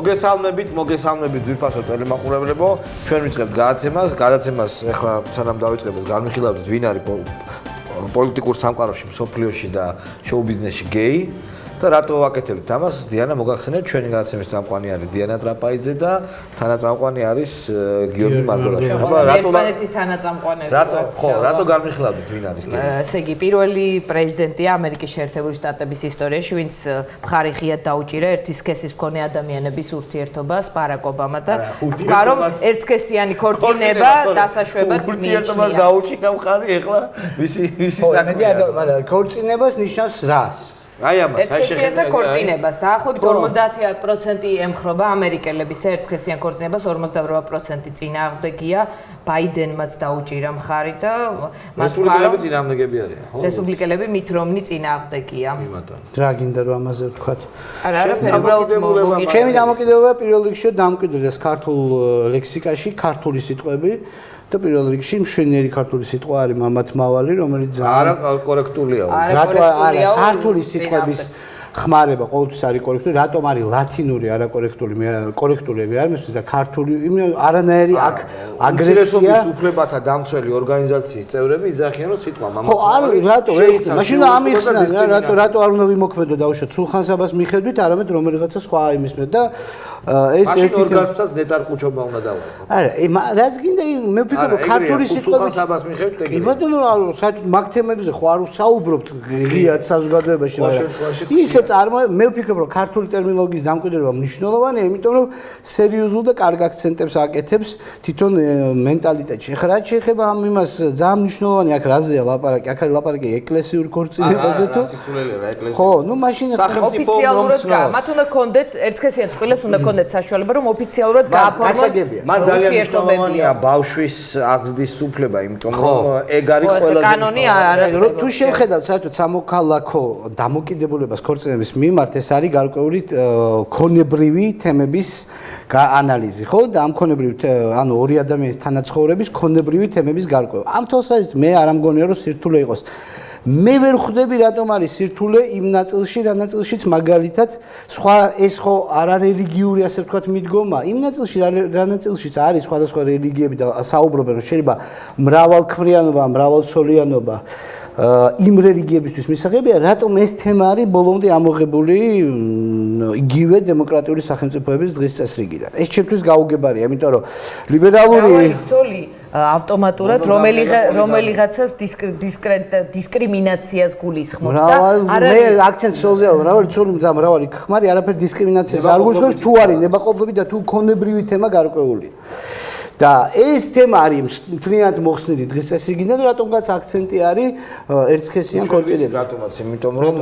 მოგესალმებით ძვირფასო ტელემაყურებლებო, ჩვენ ვიწყებთ გადაცემას, ეხლა სანამ დავიწყებთ, განვიხილავთ ვინ არის პოლიტიკურ სამყაროში, მსოფლიოში და შოუ-ბიზნესში გეი და რატო ვაკეთებთ ამას? დიანა მოგახსენეთ, ჩვენი გადაცემის წამყვანი არის დიანა ტრაპაიძე და თანაწამყვანი არის გიორგი მარგოლაშვილი. აბა ერთმანეთის თანაწამყვანები. რატო განვიხილავთ ვინ არის გეი? ესე იგი, პირველი პრეზიდენტია ამერიკის შეერთებული შტატების ისტორიაში, ვინც მხარი ღიად დაუჭირა ერთი სქესის მქონე ადამიანების ურთიერთობას, ბარაკ ობამა და რომ ერთსქესიანი ქორწინება დასაშვებად მიიჩნია. ურთიერთობას დაუჭირა მხარი ეხლა ვისი საქმეა? მაგრამ ქორწინებას ნიშნავს რას? აი ამას ერთსქესიანთა ქორწინებას დაახლოებით 50% ემხრობა ამერიკელების ერთსქესიან ქორწინებას 58% წინააღმდეგია ბაიდენმაც დაუჭირა მხარი და მას რესპუბლიკელები წინააღმდეგები არიან ხო? რესპუბლიკელები მით რომნი წინააღმდეგია. რა გინდა რომ ამაზე ვთქვათ? არაფერი უბრალოდ მოგიჩვენე. ჩემი დამოკიდებულება პირველ რიგში დამკვიდრდეს ქართულ ლექსიკაში ქართული სიტყვები და პირველ რიგში მშვენიერი ქართული სიტყვა არის მამათმავალი, რომელიც არა კორექტულია. რატო არა ქართული სიტყვების ხმარება ყოველთვის არის კორექტული, რატომ არის ლათინური არაკორექტული, მე კორექტულები არ მესმის და ქართული არანაირი აქ აგრესია უფლებათა დამცველი ორგანიზაციის წევრები იძახიან რომ სიტყვა მამათმავალი. ხო, არა, რატო? მაშინ ამიხსნან, რატო არ უნდა ვიმოქმედო დაუშვათ სულხან-საბას მიხედვით, არამედ რომელიღაცა სხვა იმისმე და ეს ერთი ორგანიზაციას ნეტარკუჩობა უნდა დავუყო. არა, რაც გინდა მე ვფიქრობ რომ ქართული სიტყვები სულხან-საბას მიხედვით ეგრეა. კი ბატონო, საერთოდ მაგ თემებზე ხო არ ვსაუბრობთ ღიად საზოგადოებაში, მაგრამ ისე მე ვფიქრობ რომ ქართული ტერმინოლოგიის დამკვიდრება მნიშვნელოვანია, იმიტომ რომ სერიოზულ და კარგ აქცენტებს აკეთებს თვითონ მენტალიტეტში. ეხლა რაც შეეხება ამ იმას ძალიან მნიშვნელოვანია აქ რაზეა ლაპარაკი, აქ არის ლაპარაკი ეკლესიურ ქორწინებაზე თუ ხო, ნუ მაშინ ოფიციალურად მათ უნდა კონდეთ ერთსქესიან წყვილებს უნდა კონდეთ საშუალება რომ ოფიციალურად გააფორმონ. მან ძალიან მნიშვნელოვანია ბავშვის აღზრდის უფლება, იმიტომ რომ ეგ არის ყველაზე კანონი არის. თუ შევხედავთ საერთოდ სამოქალაქო დამოკიდებულებას ქორწინების მიმართ ეს არის გარკვეული ქონებრივი თემების ანალიზი, ხო? და ამ ქონებრივი ანუ ორი ადამიანის თანაცხოვრების ქონებრივი თემების გარკვევა. ამ თვალსაზრისით მე არ ამგონია რომ სირთულე იყოს. მე ვერ ხვდები რატომ არის სირთულე იმ ნაწილში, რა ნაწილშიც მაგალითად სხვა ეს ხო არარელიგიური ასე ვთქვათ მიდგომა, იმ ნაწილში რა ნაწილშიც არის სხვადასხვა რელიგიები და საუბრობენ რომ შეიძლება მრავალქმრიანობა, მრავალცოლიანობა იმ რელიგიებისთვის მისაღებია, რატომ ეს თემა არის ბოლომდე ამოღებული იგივე დემოკრატიული სახელმწიფოების დღის წესრიგიდან. ეს ჩემთვის გაუგებარია, იმიტომ რომ ლიბერალური ავტომატურად რომელიღაცას დისკრიმინაციას გულისხმობს და მე აქცენტს სოლზე მრავალი ცოლი და მრავალი ხმარი არაფერ დისკრიმინაციას არ გულისხმობს თუ არის ნებაყოფლობი და თუ ქონებრივი თემა გარკვეული. და ეს თემა არის მთლიანად მოხსნილი დღის წესრიგიდან, რატომღაც აქცენტი არის ერთსქესიან ქორწინებაზე. რატომაც? იმიტომ რომ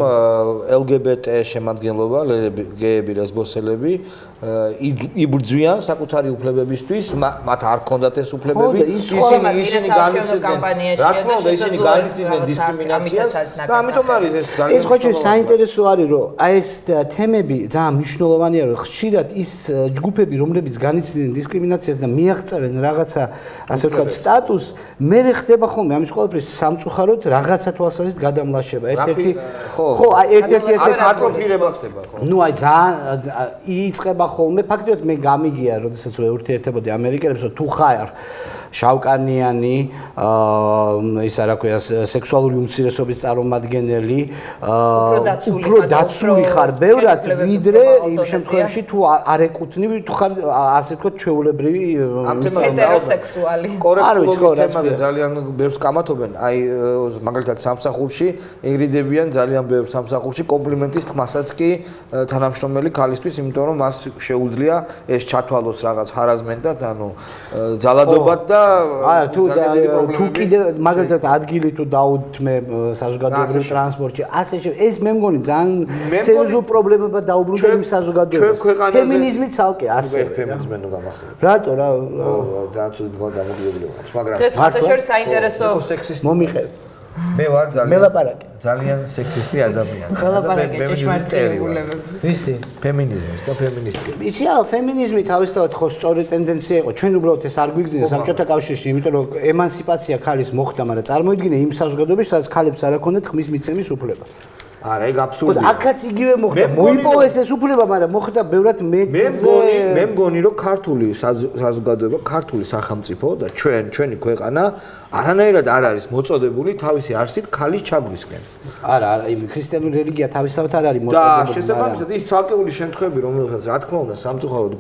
LGBT შემადგენლობა, გეები, ლესბოსელები იბრძვიან საკუთარი უფლებებისთვის, მათ არ ჰქონდათ ეს უფლებები, ისინი განიცდიან. რა თქმა უნდა, ისინი განიცდიან დისკრიმინაციას და ამიტომ არის ეს ძალიან ეს ხო საინტერესო არის, რომ აი ეს თემები ძალიან მნიშვნელოვანია, რომ ხშირად ის ჯგუფები, რომლებიც განიცდიან დისკრიმინაციას და მიაღწევენ რაღაცა ასე ვთქვათ სტატუსს, მე ხდება ხოლმე ამის ყველაფრის სამწუხაროდ რაღაცა თვალსაზრისით გადამლაშება. ერთ-ერთი ხო, აი ერთ-ერთი ესე ატროფირება ხდება ხო. ნუ აი ძალიან იწყება ხოლმე ფაქტობრივად მე გამიგია, როდესაც ვეურთიერთებოდი ამერიკელებს, რომ თუ ხარ შავკანიანი, ისა რა ქვია, სექსუალური უმცირესობის წარმომადგენელი, უფრო დაცული ხარ ბევრად, ვიდრე იმ შემთხვევაში თუ არ ეკუთვნივ, თუ ხარ ასე ვთქვათ ჩვეულებრივი ჰეტეროსექსუალი. კორექტულობის თემაზე ძალიან ბევრს კამათობენ. აი მაგალითად სამსახურში იგრიდებიან ძალიან ბევრ სამსახურში კომპლიმენტის თმასაც კი თანამშრომელი ქალისთვის, იმიტომ რომ მას შეუძლია ეს ჩათვალოს რაღაც ჰარასმენტად, ანუ ძალადობად და არა თუ კიდე მაგალითად ადგილი თუ დაუთმე საზოგადოებრივ ტრანსპორტში ასე ეს მე მგონი ძალიან სერიოზულ პრობლემებად დაუბრუნდა იმ საზოგადოებას ფემინიზმი ცალკე ასე ფემინიზმი ნუ გამახსენებ რატო რა ძალიან ცუდ დამოკიდებული ვარ მაგრამ ეს ხათაშორის საინტერესო მომიყევ მე ვარ ძალიან სექსისტი ადამიანი. ლაპარაკი ჭეშმარიტებულებებზე. ვისი? ფემინიზმის და ფემინისტიკა. იცი რა, ფემინიზმი თავისთავად ხო სწორი ტენდენცია იყო. ჩვენ უბრალოდ ეს არ გვიგზნია საბჭოთა კავშირში, იმიტომ რომ ემანსიპაცია ქალის მოხდა, მაგრამ წარმოიდგინე იმ საზოგადოებაში, სადაც ქალებს არ აქვს ხმის მიცემის უფლება. არა, ეგ აბსურდია. აქაც იგივე მოხდა. მოიპოვეს ეს უფლება, მაგრამ მოხდა ბევრად მეტზე. მე მგონი, რომ ქართული საზოგადოება, ქართული სახელმწიფო და ჩვენი ქვეყანა არანაირად არ არის მოწოდებული თავისი არსით ქალის ჩაგვისკენ. არა, იმ ქრისტიანული რელიგია თავისთავად არ არის მოწოდებული. და შესაბამისად ის ცალკეული შემთხვევები, რომელსაც რა თქმა უნდა სამწუხაროდ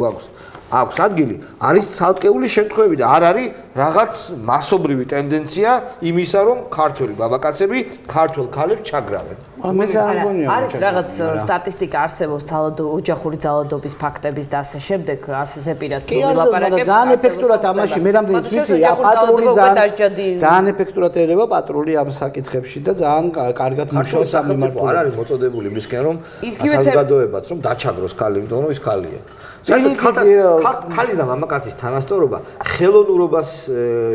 აქვს ადგილი, არის ცალკეული შემთხვევები და არ არის რაღაც მასობრივი ტენდენცია იმისა, რომ ქართველი ბაბაკაცები ქართველ ქალებს ჩაგრავენ. მეც არ მგონია. არის რაღაც სტატისტიკა არსებობს ოჯახური ძალადობის ფაქტების და ასე შემდეგ, ასე პირად ვილაპარაკებ. ძალიან ეფექტურად ამაში მე რამდენიც ვიცი, პატრული ძალიან ეფექტურად ერევა პატრული ამ საკითხებში და ძალიან კარგად მუშაობს ამ მიმართულებით. არ არის მოწოდებული მისკენ რომ საზოგადოებაც რომ დაჩაგროს ქალი, იმიტომ რომ ის ქალია. ქალის და მამაკაცის თანასწორობა ხელოვნურობას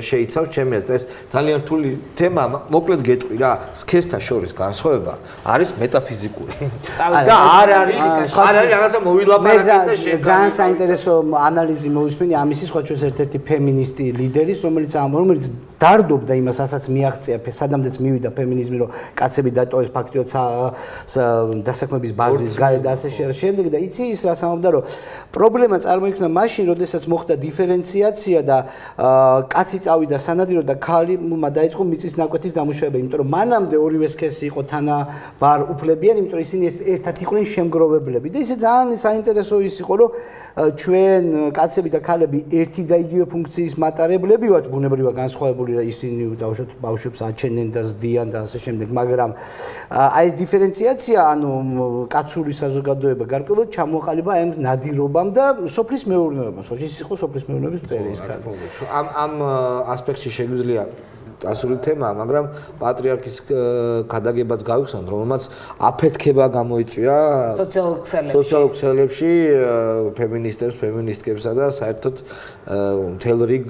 შეიცავს ჩემი აზრით. ეს ძალიან რთული თემა, მოკლედ გეტყვი რა, სქესთა შორის განსხვავება არის მეტაფიზიკური. და არ არის რაღაცა მოვილაპარაკეთ და შეგა. ძალიან საინტერესო ანალიზი მოვისმენი ამისი, სხვა ჩვენს ერთ-ერთი ფემინისტი ლიდერის, რომელიც დარდობდა იმას, ასაც მიაღწია, სადამდეც მივიდა ფემინიზმი, რომ კაცები დატოვეს ფაქტიურად დასაქმების ბაზრის გარეთ და ასე შემდეგ და იცი ის რას ამბობდა, რომ პრობლემა წარმოიქმნა მაშინ, როდესაც მოხდა დიფერენციაცია და კაცი წავიდა სანადირო და ქალმა დაიწყო მიწის ნაკვეთის დამუშავება, იმიტომ რომ მანამდე ორივე სქესი იყო თანაბარ უფლებიანი, იმიტომ რომ ისინი ერთად იყვნენ შემგროვებლები და ისე ძალიან საინტერესო ის იყო, რომ ჩვენ კაცები და ქალები ერთი და იგივე ფუნქციის მატარებლები ვართ, ბუნებრივად განსხვავებული რა ისინი დაუშვათ ბავშვებს აჩენენ და ზდიან და ასე შემდეგ, მაგრამ აი ეს დიფერენციაცია, ანუ კაცური საზოგადოება გარკვეულად ჩამოყალიბა ამ ნადირობამ და სოფლის მეურნეობამ. ის იყო სოფლის მეურნეობის მტერი ეს ქალი. ამ ასპექტში შეგვიძლია ასული თემაა, მაგრამ პატრიარქის გადაგებაც გავიხსენოთ, რომელმაც აფეთქება გამოიწვია სოციალურ ქსელებში ფემინისტებს, ფემინისტკებსა და საერთოდ მთელ რიგ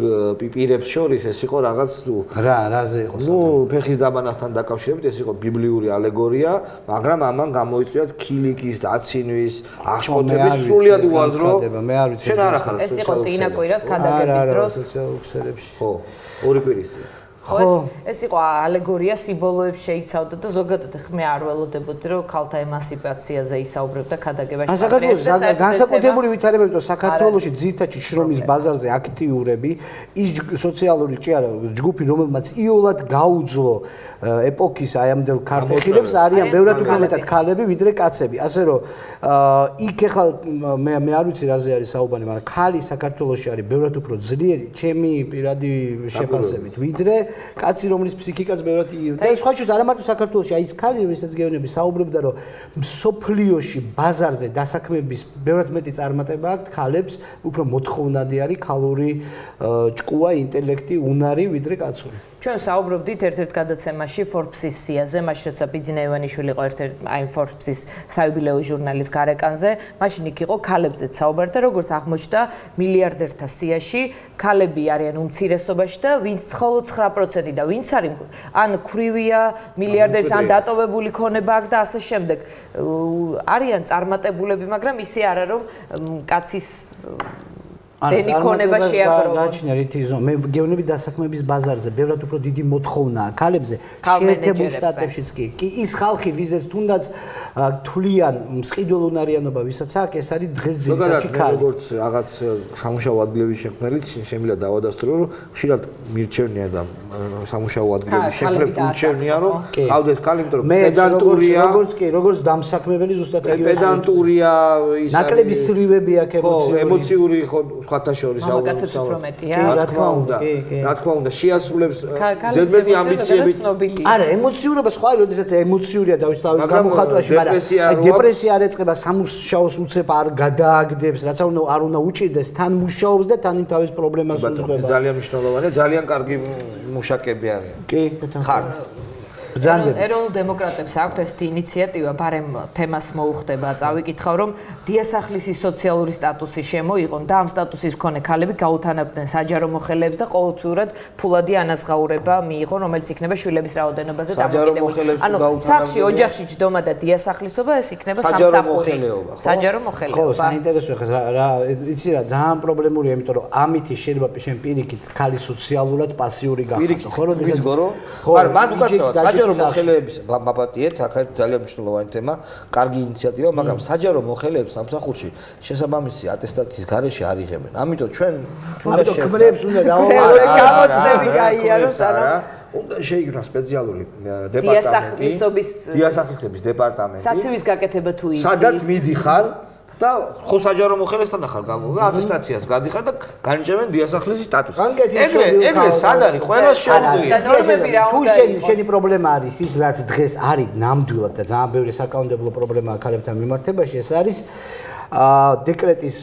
პირებს შორის ეს იყო რაღაც რაზე იყო? ფეხის დაბანასთან დაკავშირებით ეს იყო ბიბლიური ალეგორია, მაგრამ ამან გამოიწვიათ ქილიკის, დაცინვის, აღშფოთების სრულიად უაზრო. მე არ ვიცი. ეს იყო წინა კვირას გადაგების დროს სოციალურ ქსელებში. ხო, ორი კვირის წინ. ეს იყო ალეგორია, სიმბოლოებს შეიცავდა და ზოგადად ხმე არ ველოდებოდი, რომ ქალთა ემანსიპაციაზე ისაუბრებდა ქადაგებაში. საქართველოს განსაკუთრებული ვითარება, იმიტომ საქართველოში ძირითადად შრომის ბაზარზე აქტიურები, ის სოციალური ჯგუფი, რომელმაც იოლად გაუძლო ეპოქის აი ამდელ ქართველებს, არიან ბევრად უფრო მეტად ქალები, ვიდრე კაცები. ასე რომ იქ ახლა მე არ ვიცი რაზე არის საუბარი, მაგრამ ქალი საქართველოში არის ბევრად უფრო ძლიერი, ჩემი პირადი შეფასებით, ვიდრე კაცი, რომლის ფსიქიკაც ბევრად და სხვა შორის არა მარტო საქართველოში, აი ეს ქალი, ვისაც გეუბნები, საუბრობდა, რომ სოფლიოში ბაზარზე დასაქმების ბევრად მეტი წარმატება აქვს ქალებს, უფრო მოთხოვნადი არის ქალური ჭკუა, ინტელექტი, უნარი, ვიდრე კაცური. ჩვენ საუბრობდით ერთ-ერთ გადაცემაში Forbes-ის სიაზე, მაშინ როცა ბიძინა ივანიშვილი იყო ერთ-ერთ აი Forbes-ის საიუბილეო ჟურნალის გარეკანზე, მაშინ იქ იყო ქალებზეც საუბარი და როგორც აღმოჩნდა მილიარდერთა სიაში ქალები არიან უმცირესობაში და ვინც მხოლოდ 9% და ვინც არის ან ქრივია მილიარდერის ან დატოვებული ქონება აქვს და ასე შემდეგ. არიან წარმატებულები, მაგრამ ისე არა რომ კაცის დენი ქონება შეაგროვა. გაჩნია რითი ზონა. მე გეუბნები დასაქმების ბაზარზე ბევრად უფრო დიდი მოთხოვნაა ქალებზე. შეერთებულ შტატებშიც კი ის ხალხი, ვიზეც თუნდაც თვლიან მსყიდველუნარიანობა, ვისაც აქვს, ეს არის დღეს ძირითადში ქალი. როგორც რაღაც სამუშაო ადგილების შექმნელი, შემიძლია დავადასტურო, რომ ხშირად მირჩევნია და სამუშაო ადგილების შექმნელს ურჩევნია, რომ ყავდეს ქალი, იმიტომ რომ პედანტურია, როგორც დამსაქმებელი ზუსტად იგივე პედანტურია, ის ნაკლები სრივები აქვს ემოციური ხო სხვათა შორის მამაკაცებს უფრო მეტია. რა თქმა უნდა, შეასრულებს ზედმეტი ამბიციებით. არა, ემოციურობა სხვა, როდესაც ემოციურია თავის გამოხატვაში, მაგრამ დეპრესია არ ეწყება, სამუშაოს უცებ არ გადააგდებს, რაც არ უნდა უჭირდეს, თან მუშაობს და თან თავის პრობლემას უძღვება. ძალიან მნიშვნელოვანია, ძალიან კარგი მუშაკები არიან. კი, ხართ. ეროვნულ დემოკრატებს აქვთ ესეთი ინიციატივა, ბარემ თემას მოუხდება, წავიკითხავ, რომ დიასახლისი სოციალური სტატუსი შემოიღონ და ამ სტატუსის მქონე ქალები გაუთანაბრდნენ საჯარო მოხელეებს და ყოველთვიურად ფულადი ანაზღაურება მიიღონ, რომელიც იქნება შვილების რაოდენობაზე დამოკიდებული. ანუ სახლში, ოჯახში ჯდომა და დიასახლისობა ეს იქნება სამსახური. საჯარო მოხელეობა. ხო, საინტერესო რა, იცი რა, ძალიან პრობლემურია, იმიტომ რომ ამით შეიძლება შენ პირიქით ქალი სოციალურად პასიური გახდეს. ხო, როდესაც ხო, მაგრამ მან უკაცრავად საჯარო საჯარო მოხელეების მაპატიეთ, აქ არის ძალიან მნიშვნელოვანი თემა, კარგი ინიციატივა, მაგრამ საჯარო მოხელეებს სამსახურში შესაბამისი ატესტაციის გარეშე არ იღებენ. ამიტომ ჩვენ ამიტომ ქმრებს უნდა გამოცდები გაიაროს, უნდა შეიქმნას სპეციალური დეპარტამენტი, დიასახლისების დეპარტამენტი, საცივის გაკეთება თუ იცის, სადაც მიდიხარ და ხო საჯარო მოხელესთან ახალ ატესტაციას გადიხარ და განიჭებენ დიასახლისის სტატუსს. ეგრე სად არის? ყველას შეუძლია. თუ შენი პრობლემა არის ის, რაც დღეს არის ნამდვილად და ძალიან ბევრი საკანონმდებლო პრობლემაა ქალებთან მიმართებაში, ეს არის დეკრეტის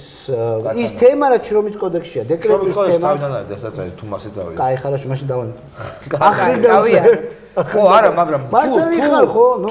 ის თემა, რაც შრომის კოდექსშია, დეკრეტის თემა. თუ მასე წავიდე. კაი, ხარაშ, მაშინ დავანე. გავიარეთ. ხო, არა, მაგრამ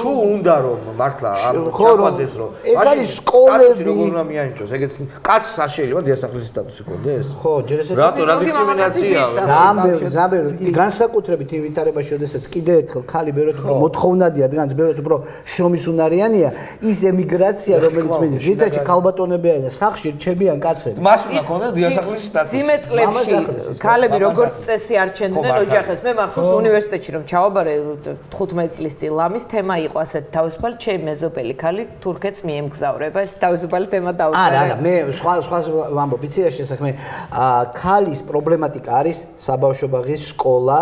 თუ უნდა რომ მართლა შეხვაძეს რომ ეს არის სკოლები, როგორ უნდა მიანიჭოს, ეგეც კაცს არ შეიძლება დიასახლისის სტატუსი ჰქონდეს? ხო, ჯერ ეს რატო რა დისკრიმინაციაა? ძალიან ბევრი, განსაკუთრებით იმ ვითარებაში, შესაძაც კიდე ერთხელ ქალი ბევრად უფრო მოთხოვნადია, დგანს ბევრად უფრო შრომის უნარიანია, ის ემიგრაცია, რომელიც მეც ზედაჩი ქალბატონებია და სახში რჩებიან კაცები. მას უნდა ჰქონდეს დიასახლის სტატუსი. ძიმე წლებში ქალები როგორც წესი არჩენდნენ ოჯახებს. მე მახსოვს უნივერსიტეტში რომ ჩავაბარე 15 წლის წინ ლამის თემა იყო ასეთ თავისუფალი ჩემი მეზობელი ქალი თურქეთს მიემგზავრება. ეს თავისუფალი თემა დაუწერე. არა, მე სხვა ვამბობ, იცი რა შესაქმე, ქალის პრობლემატიკა არის საბავშვო ბაღის სკოლა,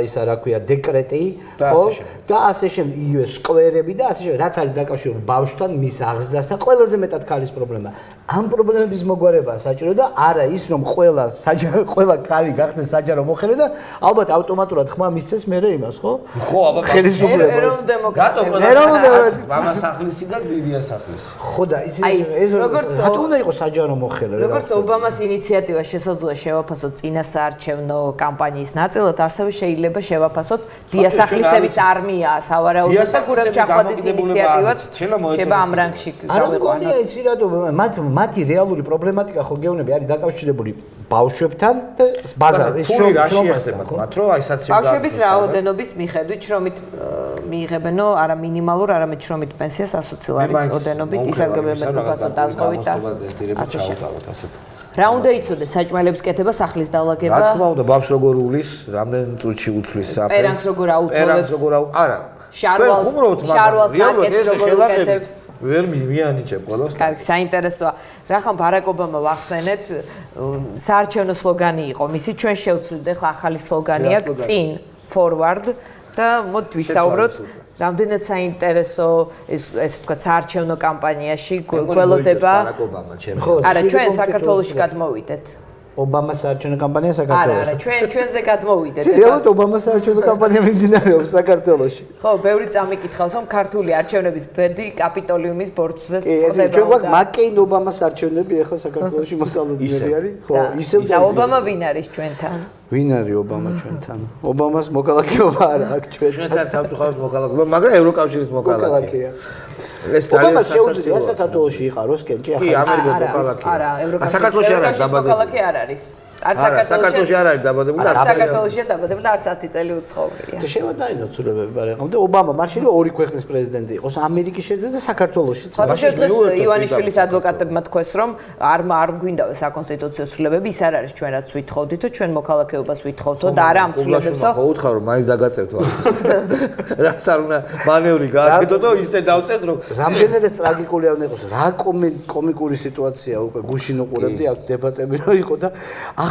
ისა რა ქვია, დეკრეტი, ხო? და ასე შემდეგ, იგივე სკვერები და ასე შემდეგ, რაც არის დაკავშირებული ბავშვთან, მის აღზრდასთან, ყველაზე მეტად ქალის პრობლემა. ამ პრობლემების მოგვარება საჭირო და არა ის, რომ ყველა ქალი გახდეს საჯარო მოხელე და ალბათ ავტომატურად ხმა მისცეს მერე იმას, ხო? ხო, აბა ხელისუფლებას. ეროვნულ დემოკრატიას. მამასახლისი და დიასახლისი. ხო და ის რატო უნდა იყოს საჯარო მოხელე? როგორც ობამას ინიციატივა შესაძლოა შევაფასოთ წინასაარჩევნო კამპანიის ნაწილად, ასევე შეიძლება შევაფასოთ დიასახლისების არმია, სავარაუდოდ და ქურამ ჩახვაძის ინიციატივაც შეება ამ რანგში გავიყვანოთ. არა, იცი რატო მათი რეალური პრობლემატიკა ხო გეუბნები არის დაკავშირებული ბავშვებთან და ბაზარში შრომასთან, მათ რომ აი საცივი ბავშვების რაოდენობის მიხედვით შრომით მიიღებენო არა მინიმალურ, არამედ შრომით პენსიას 120 ლარის ოდენობით ისარგებლებენ ფასო დაზღვევით და ასე შემდეგ. რა უნდა იცოდეს საჭმელების კეთება, სახლის დალაგება? რა თქმა უნდა, ბავშვს როგორ უვლის, რამდენ წუთში უცვლის საფრენს, პერანს როგორ აუთოვებს, არა. შარვალს ნაკეთს როგორ უკეთებს. ვერ მიანიჭებ ყველას. კარგი, საინტერესოა. რახან ბარაკ ობამა ვახსენეთ, საარჩევნო სლოგანი იყო. მისი ჩვენ შევცვლით, ახლა ახალი სლოგანია წინ forward და მოდით ვისაუბროთ. რამდენად საინტერესო ეს თქვა საარჩევნო კამპანიაში გველოდება. არა, ჩვენ საქართველოში გადმოვიდეთ. ობამას საარჩევნო კამპანია საქართველოში. არა, ჩვენზე გადმოვიდეთ. რეალურად ობამას საარჩევნო კამპანია მიმდინარეობს საქართველოში. ხო, ბევრი წამიკითხავს, რომ ქართული არჩევნების ბედი კაპიტოლიუმის ბორცვზე წდება. ჩვენ გვაქვს მაკეინ ობამას არჩევნები ახლა საქართველოში მოსალოდნელი არის. ხო, ისევ და ობამა ვინ არის ჩვენთან? ვინ არის ობამა ჩვენთან? ობამას მოკალაკეობა არა აქვს ჩვენთან. ჩვენთან თავშეხავის მოკალაკეობა, მაგრამ ევროკავშირის მოკალაკეა. ეს ობამა შეუძლია საქართველოში იყაროს კენჭი ახლა. კი, ამერიკის მოკალაკეა. არა, ევროკავშირის მოკალაკე არ არის. არც საქართველოში არ არის დაბადებული და საქართველოშია დაბადებული და არც 10 წელი უცხოვრია. და შემოდაინო ცულებები ბარეკამ და ობამა მაშინ ორი ქვეყნის პრეზიდენტი იყოს, ამერიკის შეძლებდა და საქართველოშიც. მაშინ ივანიშვილის ადვოკატებმა თქვეს, რომ არ გვინდა საკონსტიტუციო ცვლილებები, ის არ არის ჩვენ რაც ვითხოვდითო, ჩვენ მოქალაქეობას ვითხოვთო და არა ამ ცვლილებებსო. ხო უთხარ რომ მაინც დაგაწევთ ამას. რაც არ უნდა მანევრი გააკეთო და ისე დავწერთ რომ რამდენად ტრაგიკული არ იყოს, რა კომიკური სიტუაცია უკვე გუშინ უყურებდი აქ დებატები რა იყო და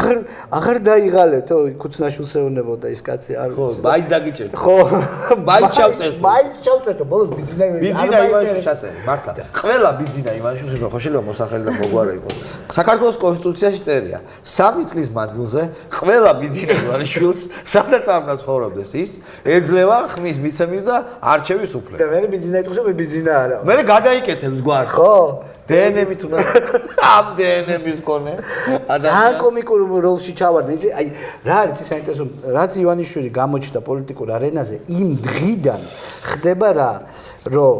აღარ დაიღალეთო ქუცნაშვილს ეუნებოდა ის კაცი არ ხო მაინც დაგიჭერთ ხო მაინც ჩავწერტო ბოლოს ბიძინა ივანიშვილს ჩაწერე მართლა ყველა ბიძინა ივანიშვილს ხო შეიძლება მოსახელი და მოგვარა იყოს საქართველოს კონსტიტუციაში წერია 3 წლის მანძილზე ყველა ბიძინა ივანიშვილს სადაც არ უნდა ცხოვრობდეს ის ეძლევა ხმის მიცემის და არჩევის უფლება და მე ბიძინა იტყვის რომ მე ბიძინა არა მე გადაიკეთებს გვარს ხო დნმ-ით უნდა ამ დნმ-ის კონე ძალიან კომიკურ როლში ჩავარდი იცი აი რა არის ის საინტერესო რაც ივანიშვილი გამოჩნდა პოლიტიკურ არენაზე იმ დღიდან ხდება რა რომ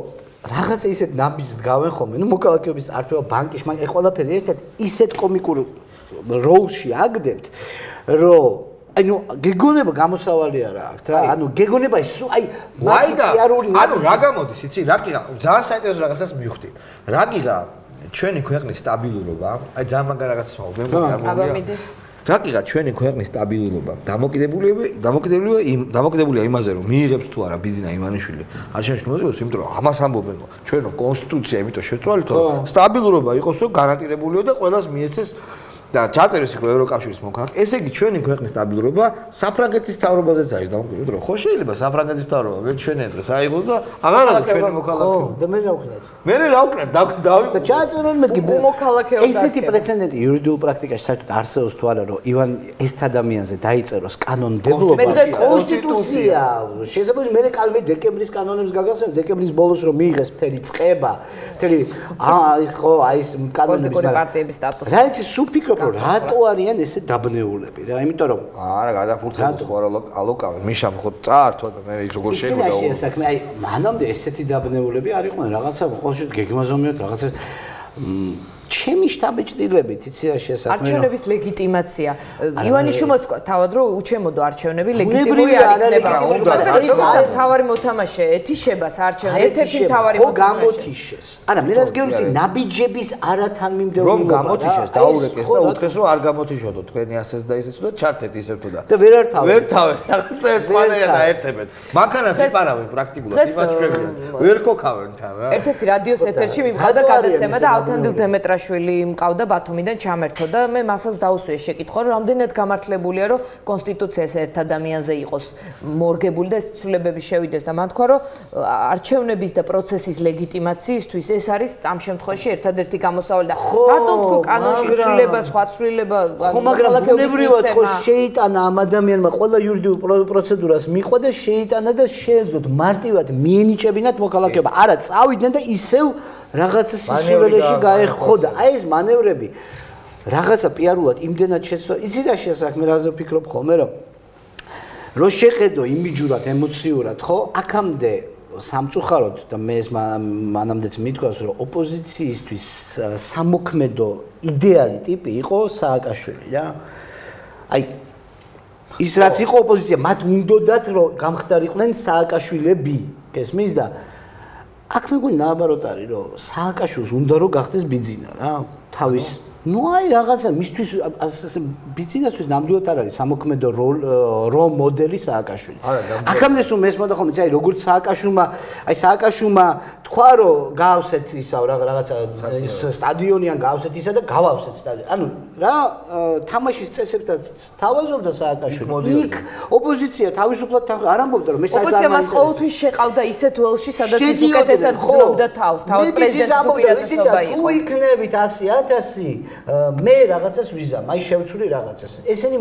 რაღაცა ისეთ ნაბიჯს დგავენ ხოლმე ნუ მოქალაქეობის არტება ბანკის მაგრამ ეს ყველაფერი ერთ-ერთ ისეთ კომიკურ როლში აგდებთ რომ აი ნუ გეგონება გამოსავალი არა აქვს რა ანუ გეგონება ის აი ანუ რა გამოდის იცი რა გიღა ძალიან საინტერესო რაღაცას მივხვდი რა გიღა ჩვენი ქვეყნის სტაბილურობა აი ძალიან მაგარ რაღაცას ვამბობ მე რა გიღა ჩვენი ქვეყნის სტაბილურობა დამოკიდებულია იმაზე რომ მიიღებს თუ არა ბიზნა ივანიშვილი არჩევნებში მოზიოს იმიტომ რომ ამას ამბობენ ჩვენო კონსტიტუცია იმიტომ შეცვალეთ რომ სტაბილურობა იყოსო გარანტირებულიო და ყველას მიეცეს და ჩაწერეს იქ ევროკავშირის მოქალაქე ესე იგი ჩვენი ქვეყნის სტაბილურობა საფრანგეთის მთავრობაზეც არის დამოკიდებული რომ ხო შეიძლება საფრანგეთის მთავრობა ვერ ჩვენი დღეს აიღოს და აღარ არის ჩვენი მოქალაქე და მე რა ვქნათ მე რა ვქნათ დავი და ჩაწერონ მეთქი მოქალაქეობა ესეთი პრეცედენტი იურიდიულ პრაქტიკაში საერთოდ არსებობს თუ არა რომ ივან ერთ ადამიანზე დაიწეროს კანონმდებლობა კონსტიტუცია შესაძლოა მე კალმე დეკემბრის კანონებს გაგასწრებ დეკემბრის ბოლოს რომ მიიღეს მთელი წყება მთელი ის ხო აი ეს კანონების პარტიების სტატუსი რა იცი სულ ფიქრობ რომ რატო არიან ესე დაბნეულები რა იმიტომ რომ არა გადაფურთებულს ხო არა ალოკავენ მიშამ ხო წაართვა და მე ის როგორ შეგვიდა ისინი საქმე აი მანამდე ესეთი დაბნეულები არ იყვნენ რაღაცა ყოველში გეგმაზომიოთ რაღაცა ჩემი შტაბეჭდილებით იცი რა შესაძლოა არჩევნების ლეგიტიმაცია ივანიშვილს თავად რომ უჩემოდო არჩევნები ლეგიტიმური არ იქნება ის თავარი მოთამაშე ეთიშებას არჩევნები ერთ-ერთი თავარი გამოთიშეს არა მე რას გეუბნები ნაბიჯების არათანმიმდევრობა რომ გამოთიშეს დაურეკეს და უთხრეს რომ არ გამოთიშოდო თქვენი ასეც და ისეც და ჩართეთ ისევ თუ და ვერ ართავენ რაღაცა ესპანია დაერთებენ მანქანას იპარავენ პრაქტიკულად ივანიშვილს ვერ ქოქავენ თან რა ერთ-ერთი რადიოს ეთერში მივხდა გადაცემა და ავთანდილ დემეტრაშვილი მყავდა ბათუმიდან ჩამერთო და მე მასაც დაუსვიე შეკითხვა რომ რამდენად გამართლებულია რომ კონსტიტუციას ერთ ადამიანზე იყოს მორგებული და ეს ცვლილებები შევიდეს და მან თქვა რომ არჩევნების და პროცესის ლეგიტიმაციისთვის ეს არის ამ შემთხვევაში ერთადერთი გამოსავალი და რატომ თქო კანონში ცვლილება სხვა ცვლილება ხო მაგრამ ბუნებრივად ხო შეიტანა ამ ადამიანმა ყველა იურიდიულ პროცედურას მიყვა და შეიტანა და შეეძლოთ მარტივად მიენიჭებინათ მოქალაქეობა არა წავიდნენ და ისევ რაღაცა სისულელეში გაეხო და აი ეს მანევრები რაღაცა პიარულად იმდენად შეცვლა იცი რა შესაქმე რაზე ვფიქრობ ხოლმე რომ შეხედო იმიჯურად ემოციურად ხო აქამდე სამწუხაროდ და მე ეს მანამდეც მithქვას რომ ოპოზიციისთვის სამოქმედო იდეალი ტიპი იყო სააკაშვილი რა აი ის რაც იყო ოპოზიცია მათ უნდათ რომ გამხდარიყვნენ სააკაშვილები გესმის და აქ მეგონი ნაბაროდ არის რომ სააკაშვილს უნდა რომ გახდეს ბიძინა რა თავის ну აი რაღაცა მისთვის ბიძინასთვის ნამდვილად არ არის სამოქმედო რომ მოდელი სააკაშვილი აქამდე სულ მესმოდა ხოლმე აი როგორც სააკაშვილმა აი სააკაშვილმა თქვა რომ გავავსეთ ისა რაღაცა სტადიონი ან გავავსეთ ისა და გავავსეთ სტადიონი ანუ რა თამაშის წესებთან თავაზობდა სააკაშვილი იქ ოპოზიცია თავისუფლად არ ამბობდა რომ მე საერთოდ ოპოზიცია მას ყოველთვის შეყავდა ისეთ ველში სადაც ის უკეთესად გრძნობდა თავს თავის პრეზიდენტის უპირატესობა იყო თუ იქნებით 100,000 მე რაღაცას ვიზამ, აი შევცვლი რაღაცას. ესენი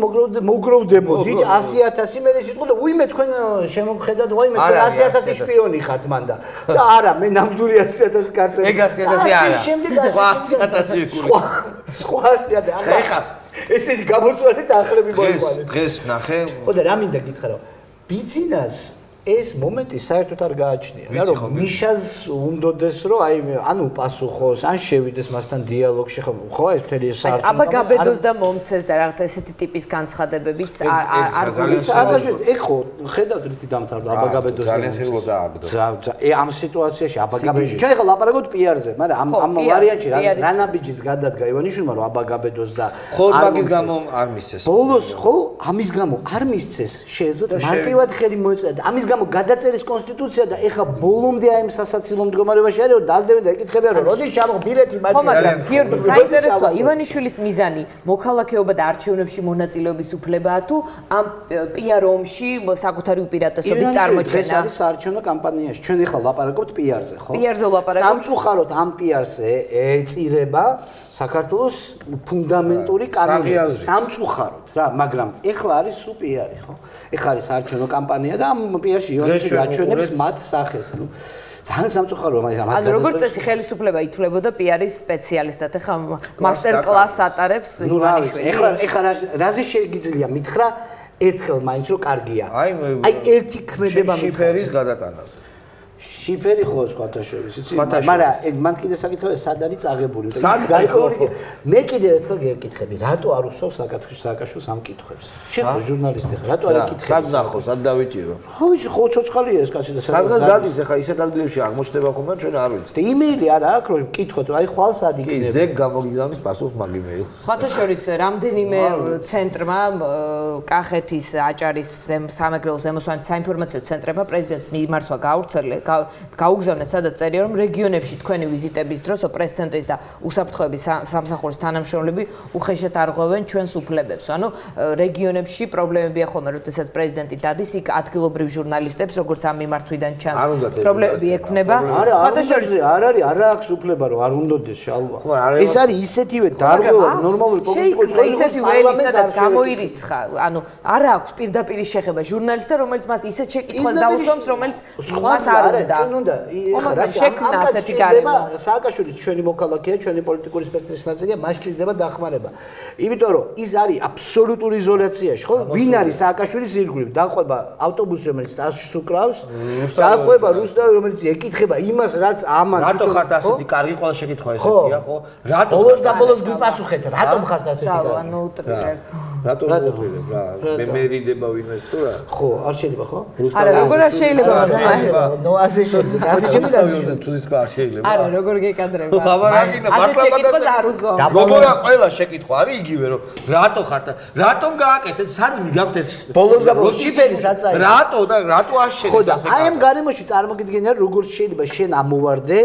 მოგროვდებოდით 100,000 მე სიტყვა და უიმე თქვენ შემოგხედათ, უიმე თქვენ 100,000 შპიონი ხართ მანდა. და არა, მე ნამდვილი 100,000 კარტელი. ეგ 100,000 არა. შემდეგ 100,000 სხვა 100,000 ახლა ესეთი გამოცვალეთ ახლები მოიყვანეთ. დღეს ნახე. ხო და რა მინდა გითხრა რომ ბიძინას ეს მომენტი საერთოდ არ გააჩნია რა რომ მიშას უნდოდეს რომ აი ანუ პასუხოს ან შევიდეს მასთან დიალოგში ხო ეს მთელი საერთოდ აბა გაბედოს და მომცეს და რაღაც ესეთი ტიპის განცხადებებიც არ საერთოდ ეგ ხო ხედავთ რითი დამთავრდა აბა გაბედოს ძალიან სერიოზულად დააგდო ამ სიტუაციაში აბა გაბედოს ჩვენ ახლა ლაპარაკობთ პიარზე მაგრამ ამ ვარიანტში რა ნაბიჯის გადადგა ივანიშვილმა რომ აბა გაბედოს და ხო მაგის გამო არ მისცეს ბოლოს ხო ამის გამო არ მისცეს შეეძლოთ მარტივად ხელი მოეწოდა და ამის გამო გადაწერის კონსტიტუცია და ეხა ბოლომდე აი ამ სასაცილო მდგომარეობაში არის რომ დაძდევენ და ეკითხებიან რომ როდის ჩამოღ ბილეთი მაჩი ხო მაგრამ გიორგი საინტერესოა ივანიშვილის მიზანი მოქალაქეობა და არჩევნებში მონაწილეობის უფლებაა თუ ამ პიარ ომში საკუთარი უპირატესობის წარმოჩენა ეს არის საარჩევნო კამპანიაში ჩვენ ეხლა ლაპარაკობთ პიარზე ხო პიარზე ლაპარაკობთ სამწუხაროდ ამ პიარზე ეწირება საქართველოს ფუნდამენტური კანონი სამწუხაროდ რა მაგრამ ეხლა არის სუ პიარი ხო ეხლა არის საარჩევნო კამპანია და ამ პიარში ივანიშვილი აჩვენებს მათ სახეს ნუ ძალიან სამწუხაროა მაგის ამათ ანუ როგორც წესი ხელისუფლება ითვლებოდა პიარის სპეციალისტად ეხლა მასტერ კლასს ატარებს ივანიშვილი ეხლა რაზე შეგიძლია მითხრა ერთხელ მაინც რომ კარგია აი ერთი ქმედება შიფერის გადატანას შიფერი ხო სხვათა შორის, იცი? მაგრამ მან კიდე საკითხია სად არის წაღებული. მე კიდე ერთხელ გეკითხები, რატო არ უსვავს სააკაშვილს ამ კითხვებს? შენ ხო ჟურნალისტი ხარ, რატო არ ეკითხები? სად ნახო, სად დავიჭირო? ხო ვიცი, ხო ცოცხალია ეს კაცი და სადღაც დადის, ახლა ისეთ ადგილებში აღმოჩნდება ხოლმე ჩვენ არ ვიცით. და იმეილი არა აქვს, რომ კითხოთ, აი ხვალ სად კი, იქნება. ზეგ გამოგიგზავნის პასუხს მაგ იმეილს. სხვათა შორის რამდენიმე ცენტრმა კახეთის აჭარის სამეგრელოს ზემოსვანეთის საინფორმაციო ცენტრებმა პრეზიდენტს მიიმართვა გაუგზავნეს, სადაც წერია, რომ რეგიონებში თქვენი ვიზიტების დროს პრეს-ცენტრის და უსაფრთხოების სამსახურის თანამშრომლები უხეშად არღვევენ ჩვენს უფლებებს. ანუ რეგიონებში პრობლემებია ხოლმე, როდესაც პრეზიდენტი დადის, იქ ადგილობრივ ჟურნალისტებს, როგორც ამ მიმართვიდან ჩანს, პრობლემები ექმნება. არა, არ აქვს უფლება, რომ არ უნდადეს შალვა. ეს არის ისეთივე დარღვევა ნორმალური პოლიტიკური ცხოვრების ისეთი ველი, სადაც გამოირიცხა, ანუ არ აქვს პირდაპირ შეხება ჟურნალისტთან, რომელიც მას ისეთ შეკითხვას დაუსვამს, რომელიც მას არ უნდა. ჩვენ უნდა ეხლა შექმნა ასეთი გარემო. სააკაშვილის ჩვენი მოქალაქეა, ჩვენი პოლიტიკური სპექტრის ნაწილია, მას სჭირდება დახმარება. იმიტომ რომ ის არის აბსოლუტურ იზოლაციაში, ხო? ვინ არის სააკაშვილის ირგვლივ? დაყვება ავტობუსი, რომელიც ტასში უკრავს, დაყვება რუსთავი, რომელიც ეკითხება იმას, რაც ამან რატო ხართ ასეთი კარგი, ყველა შეკითხვა ესეთია, ხო? რატო ბოლოს და ბოლოს გვიპასუხეთ, რატომ ხართ ასეთი კარგი? ანუ უტრირებ. რატო უტრირებ რა? მე მერიდება ვინმეს თუ რა? ხო, არ შეიძლება, ხო? არა, როგორ არ შეიძლება? ნუ ასე შეიძლება, ასე შეიძლება. თუ ის არ შეიძლება. არა, როგორ გეკადრება? აბა რა გინდა, მართლა შეკითხვას არ უზო. როგორ ყველა შეკითხვა არის იგივე, რომ რატო ხართ? რატომ გააკეთეთ? სად მიგაქვთ ეს? ბოლოს და ბოლოს შიფერის აწაი. რატო და რატო არ შეიძლება? აი ამ გარემოში წარმოგიდგენია, როგორ შეიძლება შენ ამოვარდე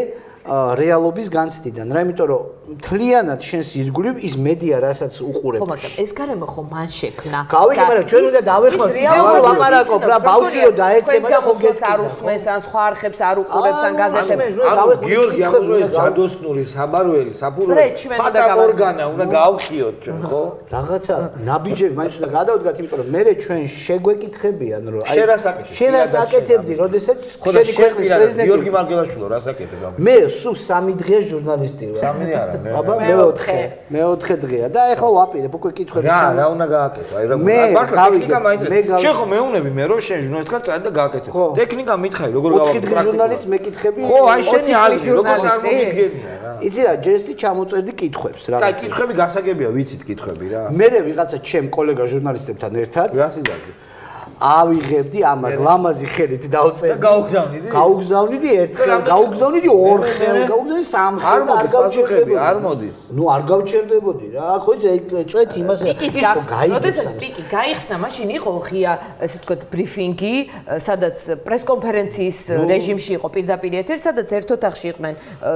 რეალობის განცდიდან, რა, იმიტომ რომ მთლიანად შენს ირგვლივ ის მედია, რასაც უყურებ. ხო, მაგრამ ეს გარემო ხო მან შექმნა. გავიგე, მაგრამ ჩვენ უნდა დავეხმაროთ. ისე ვაპარაკობ რა, ბავშვი რომ დაეცემა და მოგეცემა. არ უსმენს, ან სხვა არხებს არ უყურებს, ან გაზეთებს. გიორგი ამბობს ჯადოსნური, საბარველი, საფურო. ფატა ორგანა უნდა გავხიოთ ჩვენ, ხო? რაღაცა ნაბიჯები მაინც უნდა გადავდგათ, იმიტომ რომ მე ჩვენ შეგვეკითხებიან, რომ აი შენ რას აკეთებდი, როდესაც შენი ქვეყნის პრეზიდენტი გიორგი მარგველაშვილო რას აკეთებდა? მე სულ 3 დღეა ჟურნალისტი ვარ. 3 არა. აბა მეოთხე დღეა და ეხლა ვაპირებ უკვე კითხვები. რა უნდა გააკეთო? აი რა ტექნიკა მაინტერესებს. შენ ხო მეუნები მე რომ შენ ჟურნალისტ ხარ წადი და გააკეთე. ტექნიკა მითხარი როგორ გავაკეთე? 4 დღე ჟურნალისტ მეკითხები. ხო, აი შენი ალი როგორ წარმოგიდგენია რა. იცი რა, ჯერსი ჩამოწერდი კითხვებს რა. აი კითხვები გასაგებია, ვიცით კითხვები რა. მე ვიღაცა ჩემ კოლეგა ჟურნალისტებთან ერთად რას იზარდი? ავიღებდი ამას ლამაზი ხელით დავწერდი. გაუგზავნიდი? გაუგზავნიდი ერთხელ, გაუგზავნიდი ორხელ, გაუგზავნიდი სამხელ და არ გავჩერდებოდი. არ მოდის. ნუ არ გავჩერდებოდი რა. ხო იცი, წვეთ იმას ის ხო გაიგებს. როდესაც პიკი გაიხსნა, მაშინ იყო ღია, ესე ვთქვათ, ბრიფინგი, სადაც პრესკონფერენციის რეჟიმში იყო პირდაპირ ეთერი, სადაც ერთ ოთახში იყვნენ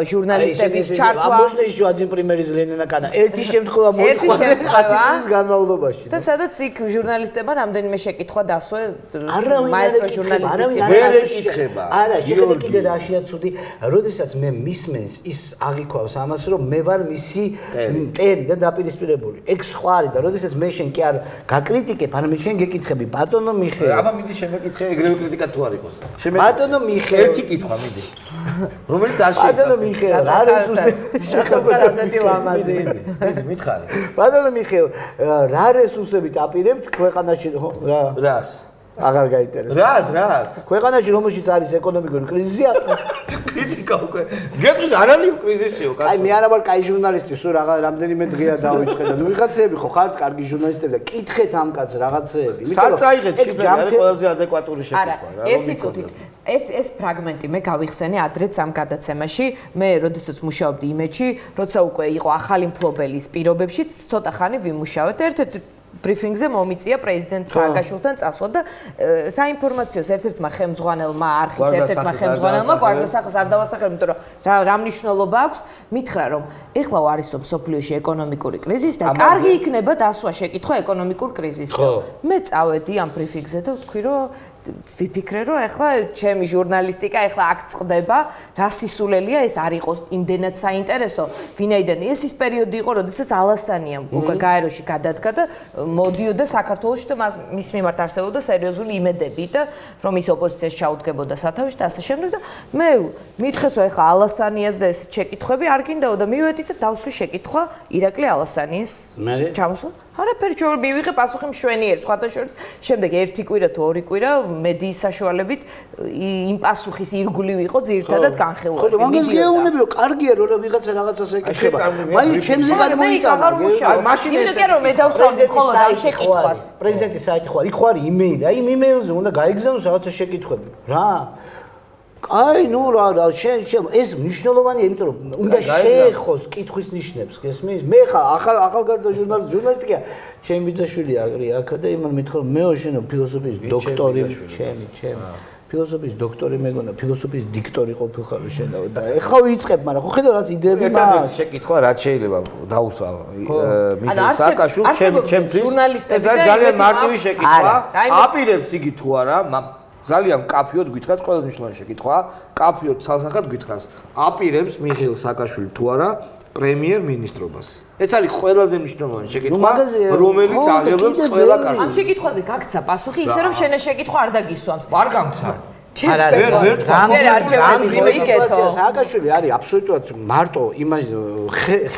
ჟურნალისტების ჩართვა. Можно еще один пример из Ленина-კანა. ერთი შემთხვევა მოიხდა 10 წლის განმავლობაში. და სადაც იქ ჟურნალისტებმა რამდენიმე შეკითხვა დასვა მაესტრო ჟურნალისტი ვერ ეკითხება. არა, შეხედე კიდე რა შეაცუდი, როდესაც მე მისმენს ის აღიქვავს ამას, რომ მე ვარ მისი მტერი და დაპირისპირებული. ეგ სხვა არის და როდესაც მე შენ კი არ გაკრიტიკებ, არამედ შენ გეკითხები, ბატონო მიხეილ. აბა მიდი შემეკითხე, ეგრევე კრიტიკა თუ არ იყოს. ბატონო მიხეილ. ერთი კითხვა მიდი. რომელიც არ შეიძლება. ბატონო მიხეილ, რა რესურსები შეხება ასეთი ლამაზი. მიდი, მითხარი. ბატონო მიხეილ, რა რესურსებით აპირებთ ქვეყანაში, ხო, რა? რას? აღარ გაინტერესებს. რას? ქვეყანაში რომელშიც არის ეკონომიკური კრიზისია, კრიტიკა უკვე. გეტყვით არ არის კრიზისიო, კაცო. აი მე არა ვარ კაი ჟურნალისტი, სულ რამდენიმე დღეა დავიწყე და ნუ ვიღაცები ხო ხართ კარგი ჟურნალისტები და კითხეთ ამ კაცს რაღაცეები. სად წაიღეთ შიფერი არის ყველაზე ადეკვატური შეკითხვა რა. ერთი წუთით ეს ფრაგმენტი მე გავიხსენე ადრეც ამ გადაცემაში. მე როდესაც მუშაობდი იმედში, როცა უკვე იყო ახალი მფლობელის პირობებში, ცოტა ხანი ვიმუშავეთ. ერთ-ერთი ბრიფინგზე მომიწია პრეზიდენტ სააკაშვილთან წასვლა და საინფორმაციოს ერთ-ერთმა ხელმძღვანელმა არხის ერთ-ერთმა ხელმძღვანელმა გვარდასახელს არ დავასახელებ, იმიტომ რომ რა მნიშვნელობა აქვს, მითხრა რომ ეხლა არისო მსოფლიოში ეკონომიკური კრიზისი და კარგი იქნება დასვა შეკითხვა ეკონომიკურ კრიზისზე. მე წავედი ამ ბრიფინგზე და ვთქვი რომ ვიფიქრე რომ ეხლა ჩემი ჟურნალისტიკა ეხლა აქ წყდება, რა სისულელია ეს არ იყოს იმდენად საინტერესო, ვინაიდან ეს ის პერიოდი იყო, როდესაც ალასანიამ უკვე გაეროში გადადგა და მოდიოდა საქართველოში და მის მიმართ არსებობდა სერიოზული იმედები და რომ ის ოპოზიციაში ჩაუდგებოდა სათავეში და ასე შემდეგ და მე მითხესო ეხლა ალასანიას და ეს შეკითხვები არ გინდაო და მივედი და დავსვი შეკითხვა ირაკლი ალასანიის ჩამოსვლა. არაფერი ჩვენ მივიღე პასუხი მშვენიერ სხვათა შორის შემდეგ ერთი კვირა თუ ორი კვირა მედიის საშუალებით იმ პასუხის ირგვლივ იყო ძირითადად განხილვები. ხო, მაგას გეუბნები რომ კარგია რომ ვიღაცა რაღაცას ეკითხება. მაინც ჩემზე გადმოიტანა. აი მაშინ ეს იმიტომ რომ მე დავსვამდი ხოლმე ამ შეკითხვას. პრეზიდენტის საიტი ხო არის, იქ არის იმეილი. აი იმ იმეილზე უნდა გაიგზავნოს რაღაცა შეკითხვები. რა? აი, ნუ რა, შენ ეს მნიშვნელოვანია, იმიტომ რომ უნდა შეეხოს კითხვის ნიშნებს, გესმის? მე ხა ახალგაზრდა ჟურნალისტია, ჩემი ბიძაშვილი აგრია აქ და იმან მითხრა რომ მეო შენო ფილოსოფიის დოქტორი, ჩემი. ფილოსოფიის დოქტორი მეგონა, ფილოსოფიის დიქტორი ყოფილიყავი შენავ და ეხლა ვიწყებ, მაგრამ ხო ხედავ რაც იდეები მაქვს. შეკითხვა რაც შეიძლება დაუსვა მიხეილ სააკაშვილს ჩემთვის ჟურნალისტები ეს ძალიან მარტივი შეკითხვა. აპირებს იგი თუ არა ძალიან კაფიოდ გითხრათ, ყველაზე მნიშვნელოვანი შეკითხვა, კაფიოდ ცალსახად გითხრას. აპირებს მიხეილ სააკაშვილი თუ არა პრემიერ-მინისტრობას. ეს არის ყველაზე მნიშვნელოვანი შეკითხვა, რომელიც აღებებს ყველა კაცს. ამ შეკითხვაზე გაგცა პასუხი ისე რომ შენ შეკითხვა არ დაგისვამს. არ გამცა. სააკაშვილი არის აბსოლუტურად მარტო იმას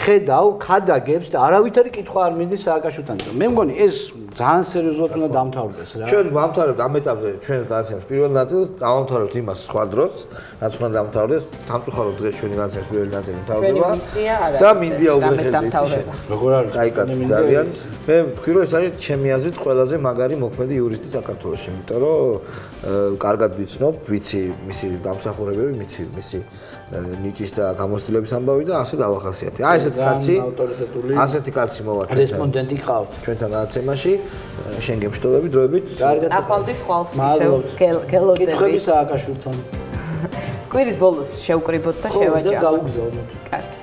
ხედავ, ქადაგებს და არავითარი კითხვა არ მინდის სააკაშვილთან. მე მგონი ეს ძალიან სერიოზულად უნდა დამთავრდეს რა. ჩვენ ვამთავრებთ ამ ეტაპზე ჩვენ განაცემის პირველ ნაწილს, დავამთავრებთ იმას სხვა დროს, რაც უნდა დამთავრდეს. სამწუხაროდ დღეს ჩვენი განაცემის პირველი ნაწილი მთავრდება. და მინდია უბრალოდ როგორ არის? დაიკაცი ძალიან. მე ვთქვი რომ ეს არის ჩემი აზრით ყველაზე მაგარი მოქმედი იურისტი საქართველოში, იმიტომ რომ კარგად ვიცნობ, ვიცი მისი დამსახურებები, მისი ნიჭის და გამოცდილების ამბავი და ასე დავახასიათე. აი ასეთი კაცი მოვა ჩვენთან. რესპონდენტი ყავთ ჩვენთან განაცემაში, შენ გემშვიდობები დროებით. კარგად. ახალდის ხვალს ისევ გელოდები. კითხები სააკაშვილთან. კვირის ბოლოს შევკრიბოთ და შევაჯამოთ. და გაუგზავნოთ. კარგი.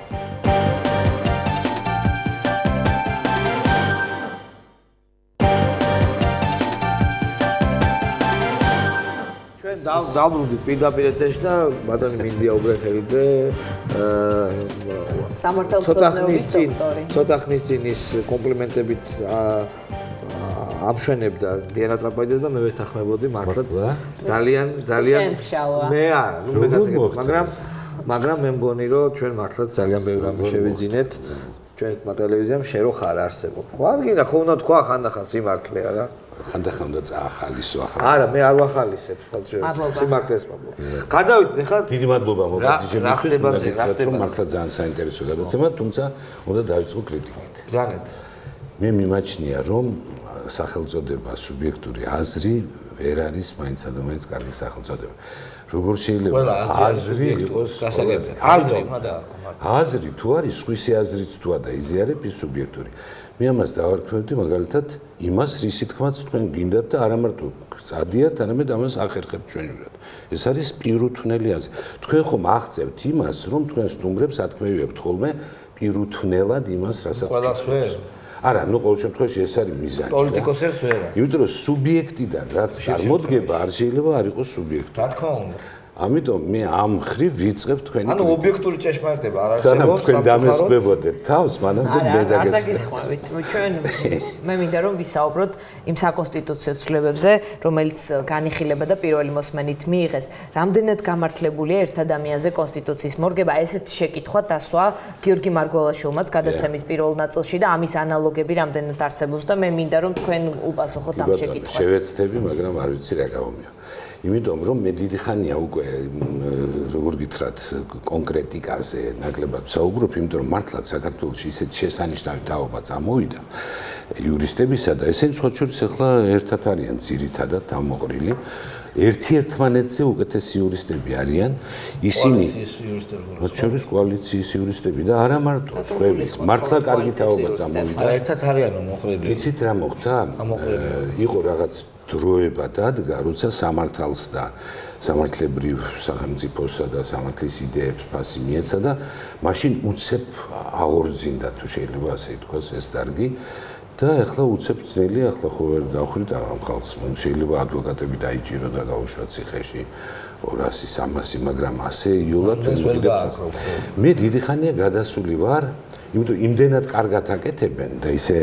დავბრუნდით პირდაპირ ეთერში და ბატონი მინდია უბრეხელიძე ცოტა ხნის წინ ის კომპლიმენტებით ამშვენებდა დიანა ტრაპაიძეს და მე ვეთანხმებოდი მართლაც ძალიან მე არა ნუ მეგასაკეთებ მაგრამ მე მგონი რომ ჩვენ მართლაც ძალიან ბევრი რამე შევიძინეთ ჩვენ ტელევიზიამ შენ რო ხარ არსებობ ვადგინა ხო უნდა თქვა ხანდახან სიმართლეა რა ხანდახან უნდა წაახალისო ახლა. არა, მე არ ვახალისებ, სიმართლეს მოგო. გადავიდეთ ახლა დიდი მადლობა მოგადიჯებისთვის, რომ მართლა ძალიან საინტერესო გადაცემა, თუმცა უნდა დავიწყო კრიტიკით. ბრძანეთ. მე მიმაჩნია, რომ სახელწოდება სუბიექტური აზრი ვერ არის მაინცსა და მაინც კარგი სახელწოდება. როგორ შეიძლება აზრი იყოს აზრი თუ არის სხვისი აზრიც თუა და იზიარებ ის სუბიექტური. მე ამას დავარქმევდი მაგალითად იმას, რის თქმაც თქვენ გინდათ და არა მარტო წადიათ, არამედ ამას ახერხებთ ჩვენურად. ეს არის პირუთვნელი აზრი. თქვენ ხომ აღწევთ იმას, რომ თქვენ სტუმრებს ათქმევიებთ ხოლმე პირუთვნელად იმას, რასაც ყველას არა, ნუ ყოველ შემთხვევაში ეს არის მიზანი. პოლიტიკოსებს ვერა. იმიტომ რომ სუბიექტიდან რაც წარმოდგება, არ შეიძლება არ იყოს სუბიექტი. რა თქმა უნდა. ამიტომ მე ამ ხრივ ვიწყებ თქვენი ანუ ობიექტური ჭეშმარიტება არ არსებობს. სანამ თქვენ დამესწრებოდეთ თავს, მანამდე მე დაგესწრებით. ჩვენ მე მინდა რომ ვისაუბროთ იმ საკონსტიტუციო ცვლილებებზე, რომელიც განიხილება და პირველი მოსმენით მიიღეს. რამდენად გამართლებულია ერთ ადამიანზე კონსტიტუციის მორგება? ესეთი შეკითხვა დასვა გიორგი მარგველაშვილმაც გადაცემის პირველ ნაწილში და ამის ანალოგები რამდენად არსებობს და მე მინდა რომ თქვენ უპასუხოთ ამ შეკითხვას. შევეცდები, მაგრამ არ ვიცი რა გავამიო. იმიტომ რომ მე დიდი ხანია უკვე როგორ გითხრათ კონკრეტიკაზე ნაკლებად ვსაუბრობ, იმიტომ რომ მართლაც საქართველოში ისეთი შესანიშნავი თაობა წამოვიდა იურისტებისა და ესენი სხვა შორის ახლა ერთად არიან ძირითადად ამოყრილი. ერთ-ერთმანეთზე უკეთესი იურისტები არიან, ისინი მათ შორის კოალიციის იურისტები და არა მარტო სხვებიც, მართლა კარგი თაობა წამოვიდა. ერთად არიან მოყრილი. იცით რა მოხდა? იყო რაღაც დროება დადგა, როცა სამართალს და სამართლებრივ სახელმწიფოსა და სამართლის იდეებს ფასი მიეცა და მაშინ უცებ აღორძინდა თუ შეიძლება ასე ითქვას ეს დარგი და ახლა უცებ ძნელი, ახლა ხო ვერ დავხვდით ამ ხალხს, შეიძლება ადვოკატები დაიჭირო და გაუშვა ციხეში 200-300, მაგრამ ასე იულად მე დიდი ხანია გადასული ვარ, იმიტომ იმდენად კარგად აკეთებენ და ისე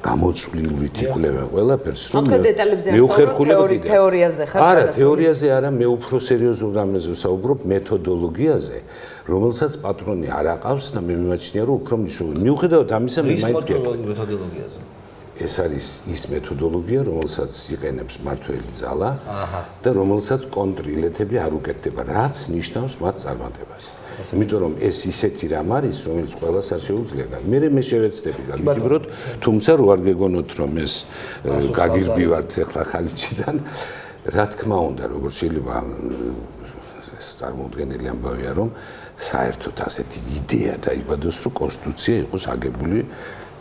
გამოწვლილვით იკვლევენ ყველაფერს, რომ თეორიაზე ხარ? არა, თეორიაზე არა, მე უფრო სერიოზულ რამეზე ვსაუბრობ, მეთოდოლოგიაზე, რომელსაც პატრონი არ აყავს და მე მიმაჩნია, რომ უფრო მნიშვნელოვანი. მიუხედავად ამისა, მე მაინც გეტყვი. ეს არის ის მეთოდოლოგია, რომელსაც იყენებს მართველი ძალა და რომელსაც კონტრილეთები არ უკეთდება, რაც ნიშნავს მათ წარმატებას. იმიტომ რომ ეს ისეთი რამ არის, რომელიც ყველას არ შეუძლია. მე შევეცდები გაგიჯიბროთ, თუმცა რო არ გეგონოთ რომ ეს გაგირბივართ ახლა ხალხიდან, რა თქმა უნდა, როგორც შეიძლება ეს წარმოუდგენელი ამბავია, რომ საერთოდ ასეთი იდეა დაიბადოს, რომ კონსტიტუცია იყოს აგებული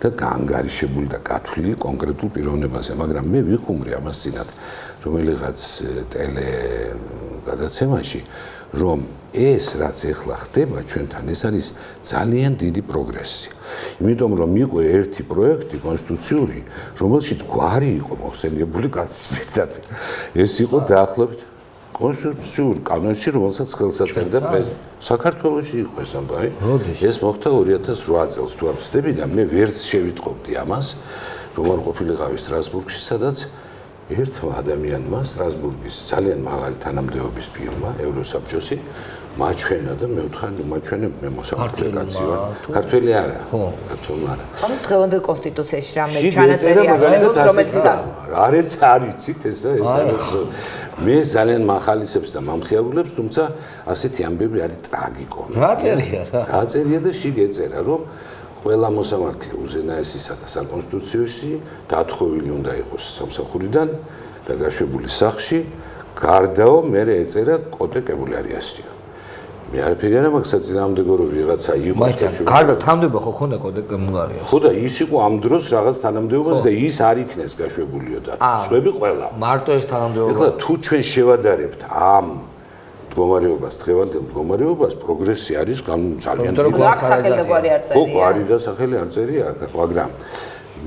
და გაანგარიშებული და გათვლილი კონკრეტულ პიროვნებაზე, მაგრამ მე ვიხუმრე ამას წინათ, რომელიღაც ტელე გადაცემაში, რომ ეს რაც ეხლა ხდება ჩვენთან, ეს არის ძალიან დიდი პროგრესი. იმიტომ რომ იყო ერთი პროექტი კონსტიტუციური, რომელშიც გვარი იყო მოხსენიებული კაცის პირდაპირ. ეს იყო დაახლოებით კონსტიტუციურ კანონში, რომელსაც ხელს აწერდა პრეზიდენტი. საქართველოში იყო ეს ამბავი. ეს მოხდა 2008 წელს თუ არ ვცდები და მე ვერც შევიტყობდი ამას, რომ არ ყოფილიყავი სტრასბურგში, სადაც ერთმა ადამიანმა სტრასბურგის ძალიან მაღალი თანამდებობის ფირმა ევროსაბჭოსი მაჩვენა და მე ვთქვი რომ მაჩვენებ მე მოსამართლე კაცი ვარ. ქართველი არა. ქართველი არა. ანუ დღევანდელ კონსტიტუციაში რამე ჩანაწერი არსებობს, რომელიც არც არიცით ეს და ეს არის მე ძალიან მახალისებს და მომხიარულებს, თუმცა ასეთი ამბები არის ტრაგიკომი. რა წერია რა? რა წერია და შეგეწერა რომ ყველა მოსამართლე უზენაესისა და საკონსტიტუციაში დათხოვილი უნდა იყოს სამსახურიდან და გაშვებული სახლში, გარდაო მე ეწერა კოტე კებულარიასია. მე არაფერი არ მაგასაც ძინავდეგო რომ ვიღაცა იყოს მაგრამ გარდა თანამდებობა ხო ქონდა კოდე კებულარია. ხო და ის იყო ამ დროს რაღაც თანამდებობას და ის არ იქნეს გაშვებულიო და სხვები ყველა. მარტო ეს თანამდებობა. ეხლა თუ ჩვენ შევადარებთ ამ მდგომარეობას, დღევანდელ მდგომარეობას, პროგრესი არის ძალიან დიდი. აქ სახელი და გვარი არ წერია. ხო, გვარი და სახელი არ წერია, მაგრამ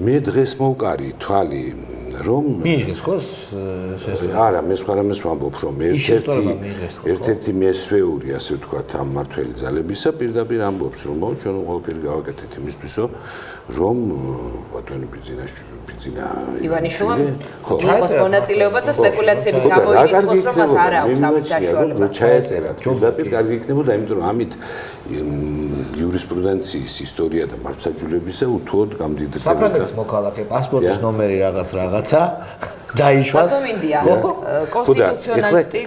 მე დღეს მოვკარი თვალი რომ მიიღეს ხო არა, მე სხვა რამეს ვამბობ, რომ ერთ-ერთი მესვეული, ასე ვთქვათ, ამ მართველი ძალებისა პირდაპირ ამბობს, რომ ჩვენ ყველაფერი გავაკეთეთ იმისთვის, რომ ბატონი ბიძინა ივანიშვილმა იყოს მონაწილეობა და სპეკულაციები გამოიწვიოს, რომ მას არ აქვს ამის საშუალება. ჩაეწერა, პირდაპირ კარგი იქნებოდა, იმიტომ რომ ამით იურისპრუდენციის ისტორია და მართლმსაჯულებისა უთუოდ გამდიდრდება. საფრანგეთის მოქალაქე პასპორტის ნომერი რაღაცა დაიშვას. ბატონინდია კონსტიტუციონალისტი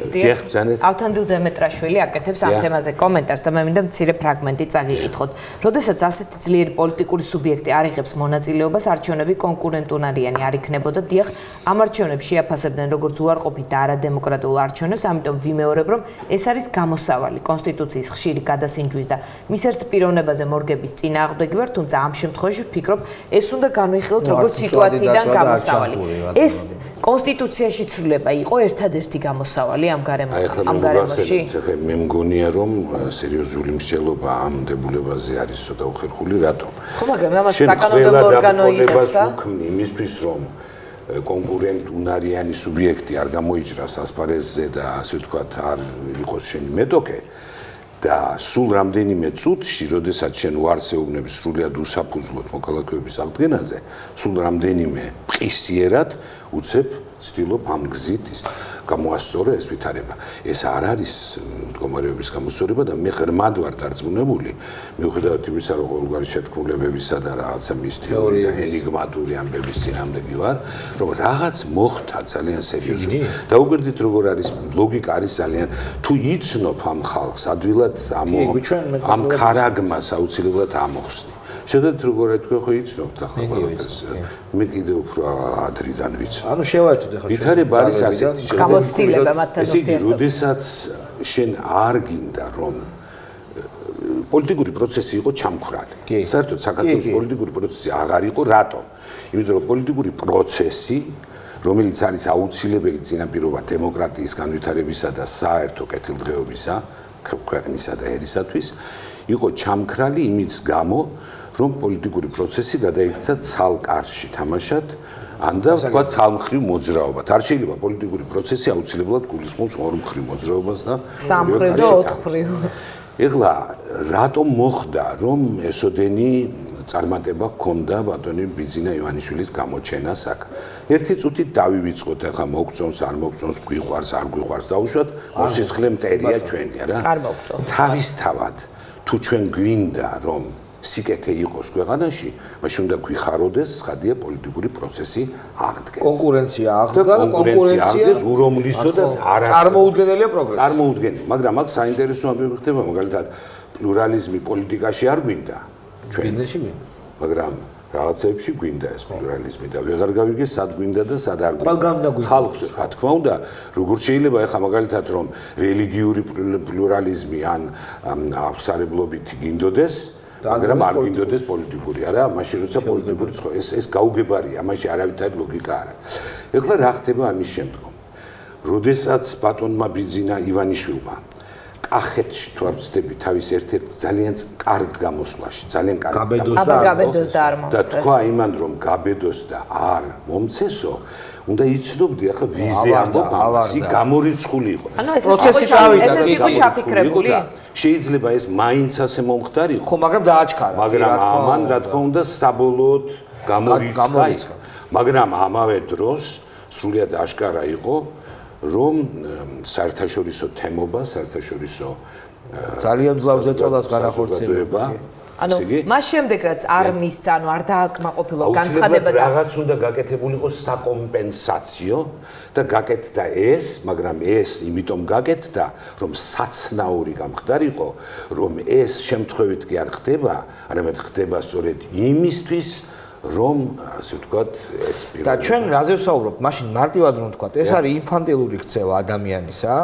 ავთანდილ დემეტრაშვილი აკეთებს ამ თემაზე კომენტარს და მე მინდა მცირე ფრაგმენტი წაგიკითხოთ. როდესაც ასეთი ძლიერი პოლიტიკური სუბიექტი არ იღებს მონაწილეობას, არჩევნები კონკურენტუნარიანი არ იქნებოდა. დიახ, ამ არჩევნებს შეაფასებდნენ როგორც უარყოფით და არადემოკრატიულ არჩევნებს, ამიტომ ვიმეორებ, რომ ეს არის გამოსავალი კონსტიტუციის ხშირი გადასინჯვის და მის ერთ პიროვნებაზე მორგების წინააღმდეგი ვარ, თუმცა ამ შემთხვევაში ვფიქრობ, ეს უნდა განვიხილოთ როგორც სიტუაციიდან გამოსავალი. ეს კონსტიტუციაში ცვლილება იყო ერთადერთი გამოსავალი ამ გარემოში. მე მგონია რომ სერიოზული მსჯელობა ამ დებულებაზე არის ცოტა უხერხული, რატომ? ხო, მაგრამ ამას საკანონმდებლო ორგანო იღებს და იმისთვის რომ კონკურენტუნარიანი სუბიექტი არ გამოიჭრას ასპარეზზე და ასე ვთქვათ არ იყოს შენი მეტოქე და სულ რამდენიმე წუთში, როდესაც შენ უარსეუბნები სრულიად უსაფუძვლოდ მოქალაქეობის აღდგენაზე, სულ რამდენიმე მყისიერად უცებ ცდილობ ამ გზით ის გამოასწორო ეს ვითარება. ეს არ არის მდგომარეობის გამოსწორება და მე ღრმად ვარ დარწმუნებული, მიუხედავად იმისა, რომ ყოველგვარი შეთქმულებებისა და რაღაცა მისტიური და ენიგმატური ამბების წინააღმდეგი ვარ, რომ რაღაც მოხდა ძალიან სერიოზული. დაუკვირდით როგორ არის ლოგიკა არის ძალიან თუ იცნობ ამ ხალხს ადვილად ამ ქარაგმას აუცილებლად ამოხსნი. შედეთ როგორ ეთქვი ხო იცნობთ ახლა ყველაფერს. მე კიდე უფრო ადრიდან ვიცი. ანუ შევაერთოთ ახლა ვითარება არის ასეთი გამოცდილება მათთან ურთიერთობა. როდესაც შენ არ გინდა რომ პოლიტიკური პროცესი იყო ჩამქრალი. საერთოდ საქართველოს პოლიტიკური პროცესი აღარ იყო, რატომ? იმიტომ რომ პოლიტიკური პროცესი, რომელიც არის აუცილებელი წინაპირობა დემოკრატიის განვითარებისა და საერთო კეთილდღეობისა ქვეყნისა და ერისათვის, იყო ჩამქრალი იმის გამო, რომ პოლიტიკური პროცესი გადაიქცა ცალკარში თამაშად, ან და თქვა ცალმხრივ მოძრაობად. არ შეიძლება პოლიტიკური პროცესი აუცილებლად გულისხმობს ორმხრივ მოძრაობას და სამმხრივ და ოთხმხრივ. ეხლა რატომ მოხდა, რომ ესოდენი წარმატება ჰქონდა ბატონი ბიძინა ივანიშვილის გამოჩენას აქ? ერთი წუთით დავივიწყოთ, ახლა მოგწონს, არ მოგწონს, გვიყვარს, არ გვიყვარს, დაუშვათ, მოსიცხლე მტერია ჩვენი, რა. არ მოგწონს. თავისთავად, თუ ჩვენ გვინდა, რომ სიკეთე იყოს ქვეყანაში, მაშინ უნდა გვიხაროდეს ცხადია პოლიტიკური პროცესი აღდგეს. კონკურენცია აღდგა და კონკურენცია აღდგეს ურომლისო და წარმოუდგენელია პროგრესი. წარმოუდგენელი, მაგრამ აქ საინტერესო ამბები ხდება, მაგალითად, პლურალიზმი პოლიტიკაში არ გვინდა. ბიზნესში გვინდა. მაგრამ რაღაცებში გვინდა ეს პლურალიზმი და ვეღარ გავიგე სად გვინდა და სად არ გვინდა. ყველგან უნდა გვინდა. ხალხს რა თქმა უნდა, როგორ შეიძლება ახლა მაგალითად რომ რელიგიური პლურალიზმი ან აღსარებლობით გინდოდეს, მაგრამ არ გინდოდეს პოლიტიკური, არა, მაშინ როცა პოლიტიკური ეს გაუგებარია, მაშინ არავითარი ლოგიკა არა. ეხლა რა ხდება ამის შემდგომ? როდესაც ბატონმა ბიძინა ივანიშვილმა კახეთში თუ არ ვცდები თავის ერთ-ერთ ძალიან კარგ გამოსვლაში, ძალიან კარგ გაბედოს და არ და მომცეს. თქვა იმან რომ გაბედოს და არ მომცესო, უნდა იცნობდი ახლა ვიზე ამბობს, ის გამორიცხული იყო. ანუ პროცესი წავიდა, ესეც იყო ჩაფიქრებული. შეიძლება ეს მაინც ასე მომხდარიყო, ხო, მაგრამ დააჩქარა. მაგრამ ამან რა თქმა უნდა საბოლოოდ გამორიცხა. მაგრამ ამავე დროს სრულიად აშკარა იყო რომ საერთაშორისო თემობა, საერთაშორისო ძალიან მძლავრ წოდას განახორციელება. ანუ მას შემდეგ რაც არ მისცა, ანუ არ დააკმაყოფილო განცხადება და რაღაც უნდა გაკეთებულიყო საკომპენსაციო და გაკეთდა ეს, მაგრამ ეს იმიტომ გაკეთდა, რომ საცნაური გამხდარიყო, რომ ეს შემთხვევით კი არ ხდება, არამედ ხდება სწორედ იმისთვის რომ ასე ვთქვათ ეს და ჩვენ რაზე ვსაუბრობთ? მაშინ მარტივად რომ ვთქვათ, ეს არის ინფანტილური ქცევა ადამიანისა,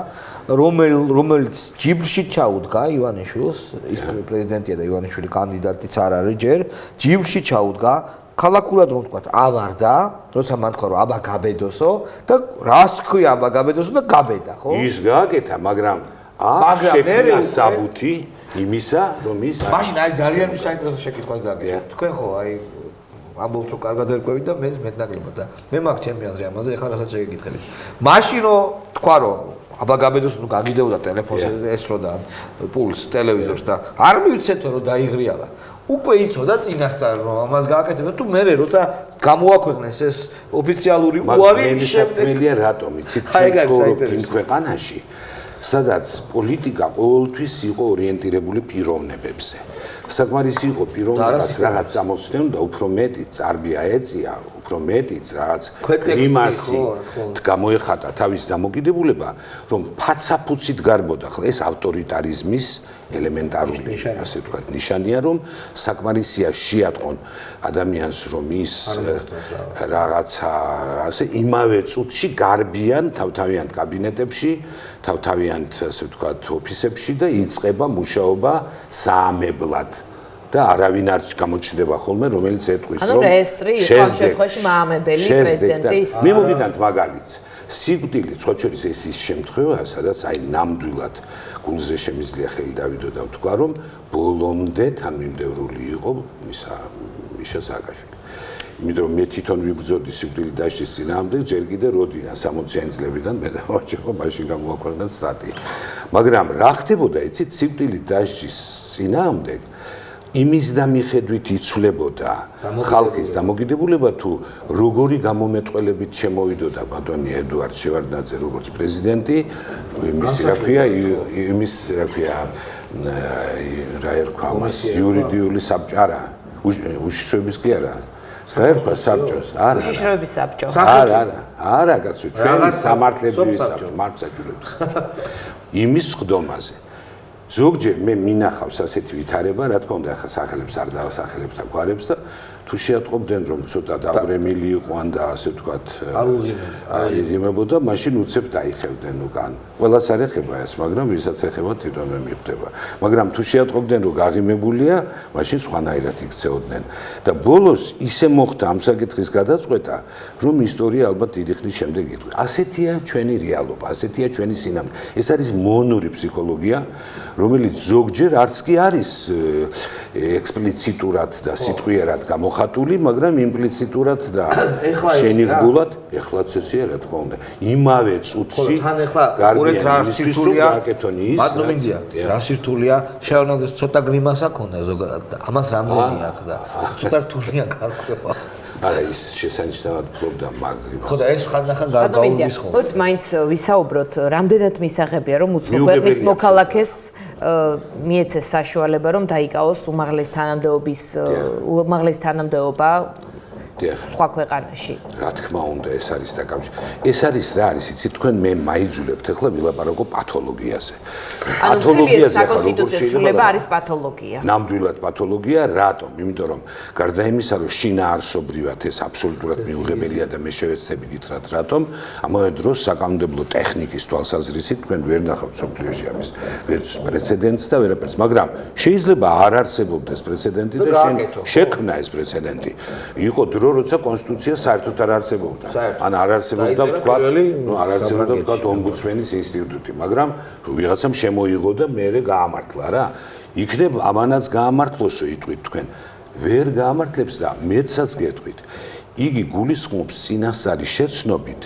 რომელიც ჯიბრში ჩაუდგა ივანიშვილს, ის პრეზიდენტია და ივანიშვილი კანდიდატიც არ არის ჯერ, ჯიბრში ჩაუდგა, ქალაქურად რომ ვთქვათ, ავარდა, როცა მან თქვა რომ აბა გაბედოსო და რას ქვია აბა გაბედოსო და გაბედა, ხო? ის გააკეთა, მაგრამ შექმნა საბუთი იმისა, რომ ის მაშინ აი ძალიან საინტერესო შეკითხვას დაგეცეთ. თქვენ ხო აი ამბობთ რომ კარგად ერკვევით და მეც მეტნაკლებად და მე მაქვს ჩემი აზრი ამაზე, ეხლა რასაც შეგეკითხებით. მაშინ რომ თქვა რომ აბა გაბედოს ნუ გაგიდეოდა ტელეფონს ესრო და პულს ტელევიზორს და არ მივცეთო რომ დაიღრიალა. უკვე იცოდა წინასწარ რომ ამას გააკეთებდა თუ მე როცა გამოაქვეყნეს ეს ოფიციალური უარი შემდგელია რატომ იცით ჩვენ ცხოვრობთ იმ ქვეყანაში სადაც პოლიტიკა ყოველთვის იყო ორიენტირებული პიროვნებებზე. საკმარისი იყო პიროვნებას რაღაც ამოსცენ და უფრო მეტი წარბი აეწია, უფრო მეტიც რაღაც იმასი გამოეხატა თავის დამოკიდებულება, რომ ფაცაფუცით გარბოდა. ხლა ეს ავტორიტარიზმის ელემენტარული ასე ვთქვათ ნიშანია, რომ საკმარისია შეატყონ ადამიანს, რომ ის რაღაცა ასე იმავე წუთში გარბიან თავთავიანთ კაბინეტებში, თავთავიანთ ასე ვთქვათ ოფისებში და იწყება მუშაობა საამებლად. და არავინ არ გამოჩნდება ხოლმე, რომელიც ეტყვის, რომ ანუ რეესტრი იყო შემთხვევაში მაამებელი პრეზიდენტის. მე მოგიტანთ მაგალითს. სიკვდილი ცოტშორის ეს ის შემთხვევაა, სადაც აი ნამდვილად გულზე შემიძლია ხელი დავიდო და ვთქვა, რომ ბოლომდე თანმიმდევრული იყო მიშა სააკაშვილი. იმიტომ რომ მე თვითონ ვიბრძოდი სიკვდილი დასჯის წინააღმდეგ, ჯერ კიდე როდიდან 60-იანი წლებიდან მე და ვაჭრობა მაშინ გამოაქვეყნა სტატია. მაგრამ რა ხდებოდა, იცით, სიკვდილი დასჯის წინააღმდეგ იმის და მიხედვით იცვლებოდა ხალხის დამოკიდებულება თუ როგორი გამომეტყველებით შემოვიდოდა ბატონი ედუარდ შევარდნაძე როგორც პრეზიდენტი, იმის რა ქვია რა ერქვა მას იურიდიული საბჭო არა, უშიშროების კი არა. რა ერქვა საბჭოს? არა. უშიშროების საბჭო. არა, კაცო, ჩვენი სამართლებრივი საბჭო, მართლმსაჯულების საბჭო. იმის ხდომაზე ზოგჯერ მე მინახავს ასეთი ვითარება, რა თქმა უნდა, ახლა სახელებს არ დავასახელებ და გვარებს და თუ შეატყობდნენ რომ ცოტა დავრემილი იყვან და ასე ვთქვათ არ იღიმებოდა, მაშინ უცებ დაიხევდნენ უკან. ყველას არ ეხება ეს, მაგრამ ვისაც ეხება თვითონვე მიხვდება. მაგრამ თუ შეატყობდნენ რომ გაღიმებულია, მაშინ სხვანაირად იქცეოდნენ. და ბოლოს ისე მოხდა ამ საკითხის გადაწყვეტა, რომ ისტორია ალბათ დიდი ხნის შემდეგ იტყვი. ასეთია ჩვენი რეალობა, ასეთია ჩვენი სინამდვილე. ეს არის მონური ფსიქოლოგია, რომელიც ზოგჯერ არც კი არის ექსპლიციტურად და სიტყვიერად გამოხატული, მაგრამ იმპლიციტურად და შენიღბულად, ეხლაც ესეა რა თქმა უნდა. იმავე წუთში გარკვეულ რა სირთულეა ბატონინძია, რა სირთულეა, შევარდნაძეს ცოტა გრიმასა ქონდა ზოგადად. ამას რამდენი აქვს და ცოტა რთულია გარკვევა. არა ის შესანიშნავად ფლობდა მაგ ხო და ეს ხანდახან გაურბის ხოლმე. მოდ მაინც ვისაუბროთ, რამდენად მისაღებია რომ უცხო ქვეყნის მოქალაქეს მიეცეს საშუალება რომ დაიკავოს უმაღლესი თანამდებობა სხვა ქვეყანაში. რა თქმა უნდა, ეს არის დაკავშირებული. ეს არის რა არის, იცი თქვენ მე მაიძულებთ ახლა ვილაპარაკო პათოლოგიაზე. პათოლოგიაზე ახლა როგორ შეიძლება არის პათოლოგია. ნამდვილად პათოლოგია, რატომ? იმიტომ რომ გარდა იმისა, რომ შინაარსობრივად ეს აბსოლუტურად მიუღებელია და მე შევეცდები გითხრათ რატომ, ამავე დროს საკანონმდებლო ტექნიკის თვალსაზრისით თქვენ ვერ ნახავთ სოფლიოში ამის ვერც პრეცედენტს და ვერაფერს, მაგრამ შეიძლება არ არსებობდეს პრეცედენტი და შექმნა ეს პრეცედენტი. იყო დრო როცა კონსტიტუცია საერთოდ არ არსებობდა. ან არ არსებობდა თქვა, არ არსებობდა თქვა ომბუდსმენის ინსტიტუტი, მაგრამ ვიღაცამ შემოიღო და მეરે გაამართლა რა. იქნებ ამანაც გაამართლოსო იტყვით თქვენ. ვერ გაამართლებს და მეცაც გეტყვით. იგი გულისხმობს წინასწარი შეცნობით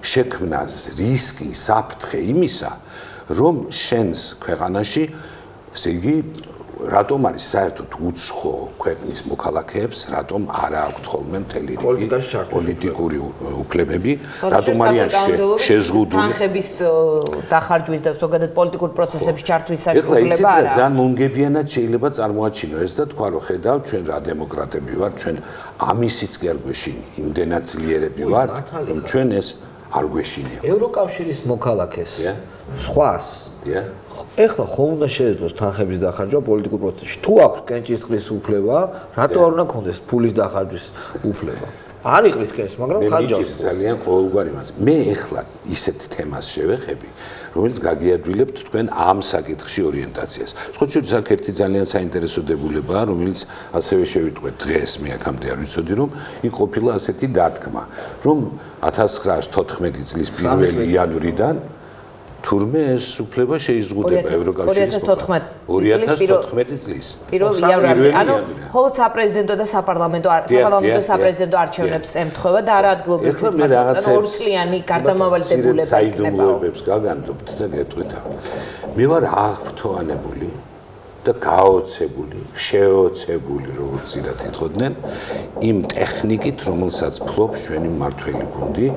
შექმნას რისკი, საფრთხე იმისა, რომ შენს ქვეყანაში, ესე იგი რატომ არის საერთოდ უცხო ქვეყნის მოქალაქეებს, რატომ არ აქვთ ხოლმე მთელი რიგი პოლიტიკური უფლებები, რატომ არიან შეზღუდული თანხების დახარჯვის და ზოგადად პოლიტიკურ პროცესებში ჩართვის საშუალება არა. ეხლა არა. ძალიან მონგებიანად შეიძლება წარმოაჩინო ეს და თქვა რომ ხედავ ჩვენ რა დემოკრატები ვარ, ჩვენ ამისიც კი არ გვეშინი, იმდენად ძლიერები ვარ, რომ ჩვენ ეს არ გვეშინია. ევროკავშირის მოქალაქეს სხვას ეხლა ხომ უნდა შეეძლოს თანხების დახარჯვა პოლიტიკურ პროცესში. თუ აქვს კენჭისყრის უფლება, რატო არ უნდა ქონდეს ფულის დახარჯვის უფლება? არ იყრის კენჭს, მაგრამ ხარჯავს. ძალიან ყოველგვარი მას. მე ეხლა ისეთ თემას შევეხები, რომელიც გაგიადვილებთ თქვენ ამ საკითხში ორიენტაციას. სხვა შორის აქ ერთი ძალიან საინტერესო დებულებაა, რომელიც ასევე შევიტყვეთ დღეს, მე აქამდე არ ვიცოდი, რომ იქ ყოფილა ასეთი დათქმა, რომ 1914 წლის 1 იანვრიდან თურმე ეს უფლება შეიზღუდება ევროკავშირის 2014 წლის 1 იანვრიდან. ანუ მხოლოდ საპრეზიდენტო და საპარლამენტო საპრეზიდენტო არჩევნებს ემთხვევა და არა ადგილობრივ ეხლა მე რაღაცა ორწლიანი გარდამავალი დებულება საიდუმლოებებს გაგანდობთ და გეტყვით. მე ვარ აღფრთოვანებული და გაოცებული, შეოცებული, როგორც ირად იტყოდნენ, იმ ტექნიკით, რომელსაც ფლობს ჩვენი მმართველი გუნდი,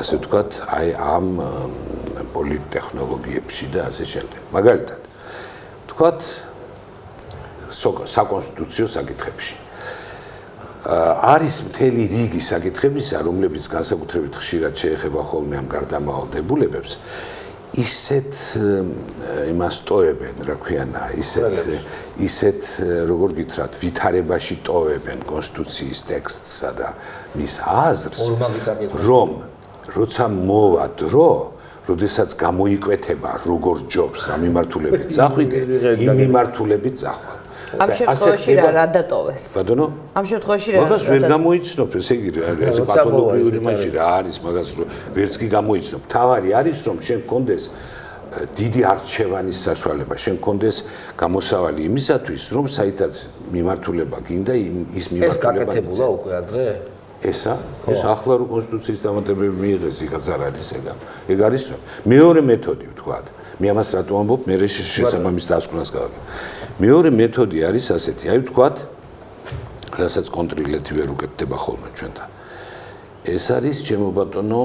ასე ვთქვათ, აი ამ პოლიტტექნოლოგიებში და ასე შემდეგ. მაგალითად, ვთქვათ, საკონსტიტუციო საკითხებში. არის მთელი რიგი საკითხებისა, რომლებიც განსაკუთრებით ხშირად შეეხება ხოლმე ამ გარდამავალ დებულებებს, ისეთ იმას ტოვებენ, რა ქვიანა, ისეთ როგორ გითხრათ, ვითარებაში ტოვებენ კონსტიტუციის ტექსტსა და მის აზრს, რომ როცა მოვა დრო, როდესაც გამოიკვეთება როგორ ჯობს რა მიმართულებით წახვიდე, იმ მიმართულებით წახვალ. ამ შემთხვევაში რა დატოვეს? ბატონო? ამ შემთხვევაში რა? მაგას ვერ გამოიცნობ, ესე იგი ეს პათოლოგიური მასში რა არის, მაგას ვერც კი გამოიცნობ. თავარი არის რომ შენ გქონდეს დიდი არჩევანის საშუალება, შენ გქონდეს გამოსავალი იმისათვის, რომ საითაც მიმართულება გინდა ის მიმართულება. ეს გაკეთებულა უკვე ადრე? ეს ახლა რო კონსტიტუციის დამატებები მიიღეს, იქაც არ არის ეგა. ეგ არის მეორე მეთოდი ვთქვათ. მე ამას რატო ამბობ, მე შესაბამის დასკვნას გავაკეთე. მეორე მეთოდი არის ასეთი, აი ვთქვათ, რასაც კონტრილეთი ვერ უკეთდება ხოლმე ჩვენთან. ეს არის ჩემო ბატონო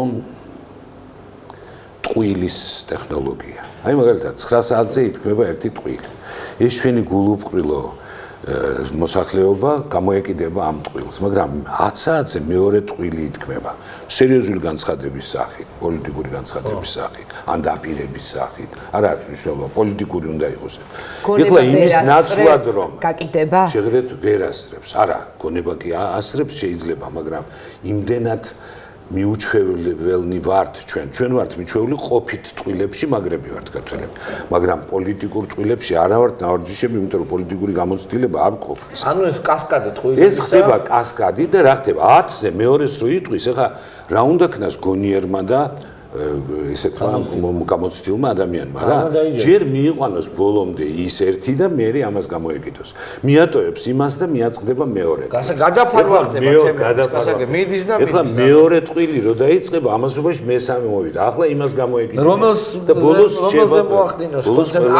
ტყუილის ტექნოლოგია. აი მაგალითად 9 საათზე ითქმება ერთი ტყუილი. ეს ჩვენი გულუბრყვილო მოსახლეობა გამოეკიდება ამ ტყუილს, მაგრამ 10 საათზე მეორე ტყუილი ითქმება. სერიოზული განცხადების სახით, პოლიტიკური განცხადების სახით, ან დაპირების სახით. არ აქვს მნიშვნელობა, პოლიტიკური უნდა იყოს. ეხლა იმის ნაცვლად რომ გაკიდება? შეღრეთ ვერ ასწრებს. არა, გონება კი ასწრებს შეიძლება, მაგრამ იმდენად მიუჩვეველნი ვართ ჩვენ ვართ მიჩვეული ყოფით ტყუილებში, მაგრები ვართ ქართველები, მაგრამ პოლიტიკურ ტყუილებში არა ვართ ნავარჯიშები, იმიტომ რომ პოლიტიკური გამოცდილება არ ყოფნის. ანუ ეს კასკადი ტყუილები. ეს ხდება კასკადი და რა ხდება? 10-ზე მეორეს რო იტყვის, ეხა რა უნდა ქნას გონიერმა და ისე თქვა გამოცდილმა ადამიანმა რა ჯერ მიიყვანოს ბოლომდე ის ერთი და მე ამას გამოეკიდოს მიატოვებს იმას და მიაწყდება მეორე გადაფარვა ხდება თემები მიდის და ეხლა მეორე ტყვილი რო დაიწყება ამასობაში მესამე მოვიდა ახლა იმას გამოეკიდოს რომელს და ბოლოს რომელზე მოახდინოს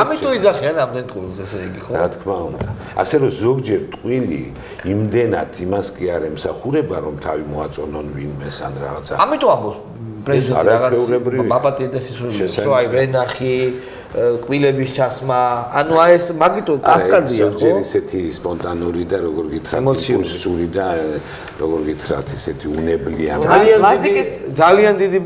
ამიტომ იძახიან ამდენ ტყუილს ესე იგი ხო რა თქმა უნდა ასე რომ ზოგჯერ ტყვილი იმდენად იმას კი არ ემსახურება რომ თავი მოაწონონ ვინმეს ან რაღაცა ამიტომ ამბობს პრეზიდენტი რაღაც ბაბატი და სისრულის რო აი ვენახი კვილების ჩასმა ანუ აი ეს მაგიტო კასკადია ხო ზოგჯერ ისეთი სპონტანური და როგორ გითხრათ იმპულსური და როგორ გითხრათ ისეთი უნებლია ძალიან დიდი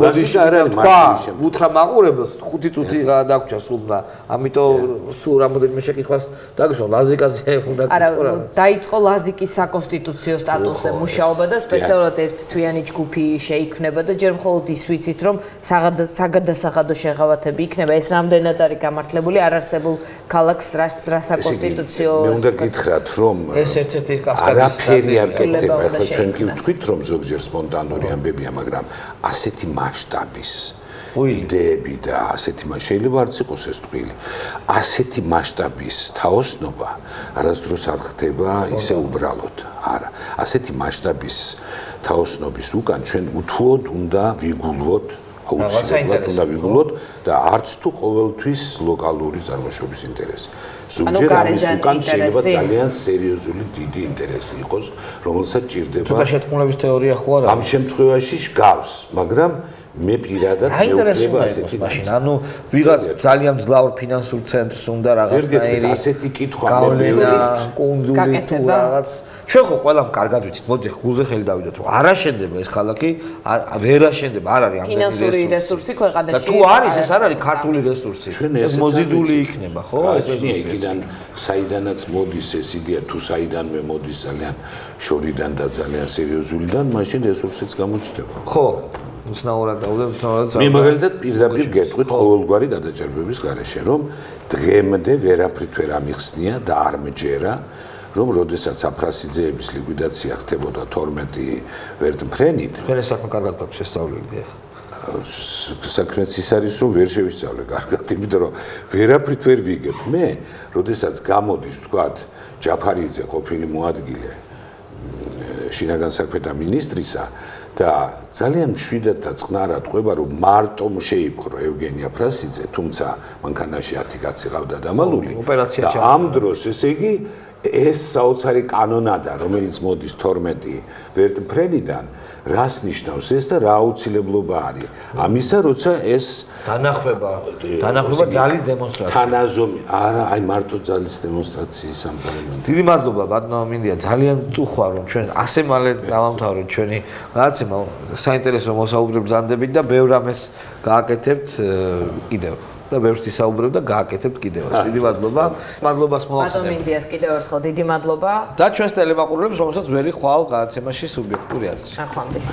ბოდიში თქვა უთხრა მაყურებელს 5 წუთი დაგვრჩა სულმა ამიტომ სულ რამოდენიმე შეკითხვას დაგისვა ლაზიკაზე უნდა არა დაიწყო ლაზიკის საკონსტიტუციო სტატუსზე მუშაობა და სპეციალურად ერთთვიანი ჯგუფი შეიქმნება და ჯერ მხოლოდ ის ვიცით რომ საგადასაღადო შეღავათები იქნება ეს რამდენად არის გამართლებული არ არსებულ ქალაქს რა საკონსტიტუციო მე უნდა გითხრათ რომ ეს ერთ-ერთი კასკადის არაფერი არ გეკეთება ახლა ჩვენ კი ვთქვით რომ ზოგჯერ სპონტანური ამბებია მაგრამ ასეთი მასშტაბის იდეები და ასეთი შეიძლება არც იყოს ეს ტყვილი ასეთი მასშტაბის თაოსნობა არასდროს არ ხდება ისე უბრალოდ არა ასეთი მასშტაბის თაოსნობის უკან ჩვენ უთუოდ უნდა ვიგულვოთ აუცილებლად უნდა ვიგულოთ და არც თუ ყოველთვის ლოკალური წარმოშობის ინტერესი. ზოგჯერ ამის უკან შეიძლება ძალიან სერიოზული დიდი ინტერესი იყოს, რომელსაც ჭირდება. თუ შეთქმულების თეორია ხო არა? ამ შემთხვევაში გავს, მაგრამ მე პირადად მეუღლება ასეთი მაშინ ანუ ვიღაც ძალიან მძლავრ ფინანსურ ცენტრს უნდა რაღაცნაირი ასეთი კითხვა გავლენა კონძული თუ რაღაც ჩვენ ხო ყველამ კარგად ვიცით, მოდი გულზე ხელი დავიდოთ, რომ არ აშენდება ეს ქალაქი, ვერ აშენდება, არ არის ამდენი ფინანსური რესურსი ქვეყანაში. და თუ არის, ეს არ არის ქართული რესურსი. ეს მოზიდული იქნება, ხო? ეს იქიდან საიდანაც მოდის ეს იდეა, თუ საიდანვე მოდის ძალიან შორიდან და ძალიან სერიოზულიდან, მაშინ რესურსიც გამოჩნდება. ხო. უცნაურად დაუდევთ, მე მაგალითად პირდაპირ გეტყვით ყოველგვარი გადაჭერბების გარეშე, რომ დღემდე ვერაფრით ვერ ამიხსნია და არ მეჯერა რომ როდესაც აფრასიძეების ლიკვიდაცია ხდებოდა 12 ვერტმფრენით თქვენ ეს საქმე კარგად გაქვს შესწავლილი საქმეც ის არის რომ ვერ შევისწავლე კარგად იმიტომ რომ ვერაფრით ვერ ვიგებ მე როდესაც გამოდის თქვათ ჯაფარიძე ყოფილი მოადგილე შინაგან საქმეთა მინისტრისა და ძალიან მშვიდად და წყნარად ყვება რომ მარტო შეიპყრო ევგენი აფრასიძე თუმცა მანქანაში 10 კაცი ყავდა დამალული და ამ დროს ესე იგი ეს საოცარი კანონადა რომელიც მოდის 12 ვერტმფრენიდან რას ნიშნავს ეს და რა აუცილებლობა არის ამისა როცა ეს განახვება ძალის დემონსტრაცია თანაზომი არა აი მარტო ძალის დემონსტრაციის ამ პარლამენტში დიდი მადლობა ბატონო მინდია ძალიან წუხვა რომ ჩვენ ასე მალე დავამთავროთ ჩვენი რაღაცა საინტერესო მოსაუბრებლად ბრძანდებით და ბევრ ამას გააკეთებთ კიდევ და ბევრს ისაუბრებ და გააკეთებთ კიდევ. დიდი მადლობა. მადლობას მოახდინებ. ბატონ მინდიას კიდევ ერთხელ დიდი მადლობა. და ჩვენს ტელემაყურებლებს, რომელსაც ვერი ხვალ გადაცემაში სუბიექტური აზრი. ახვამდის.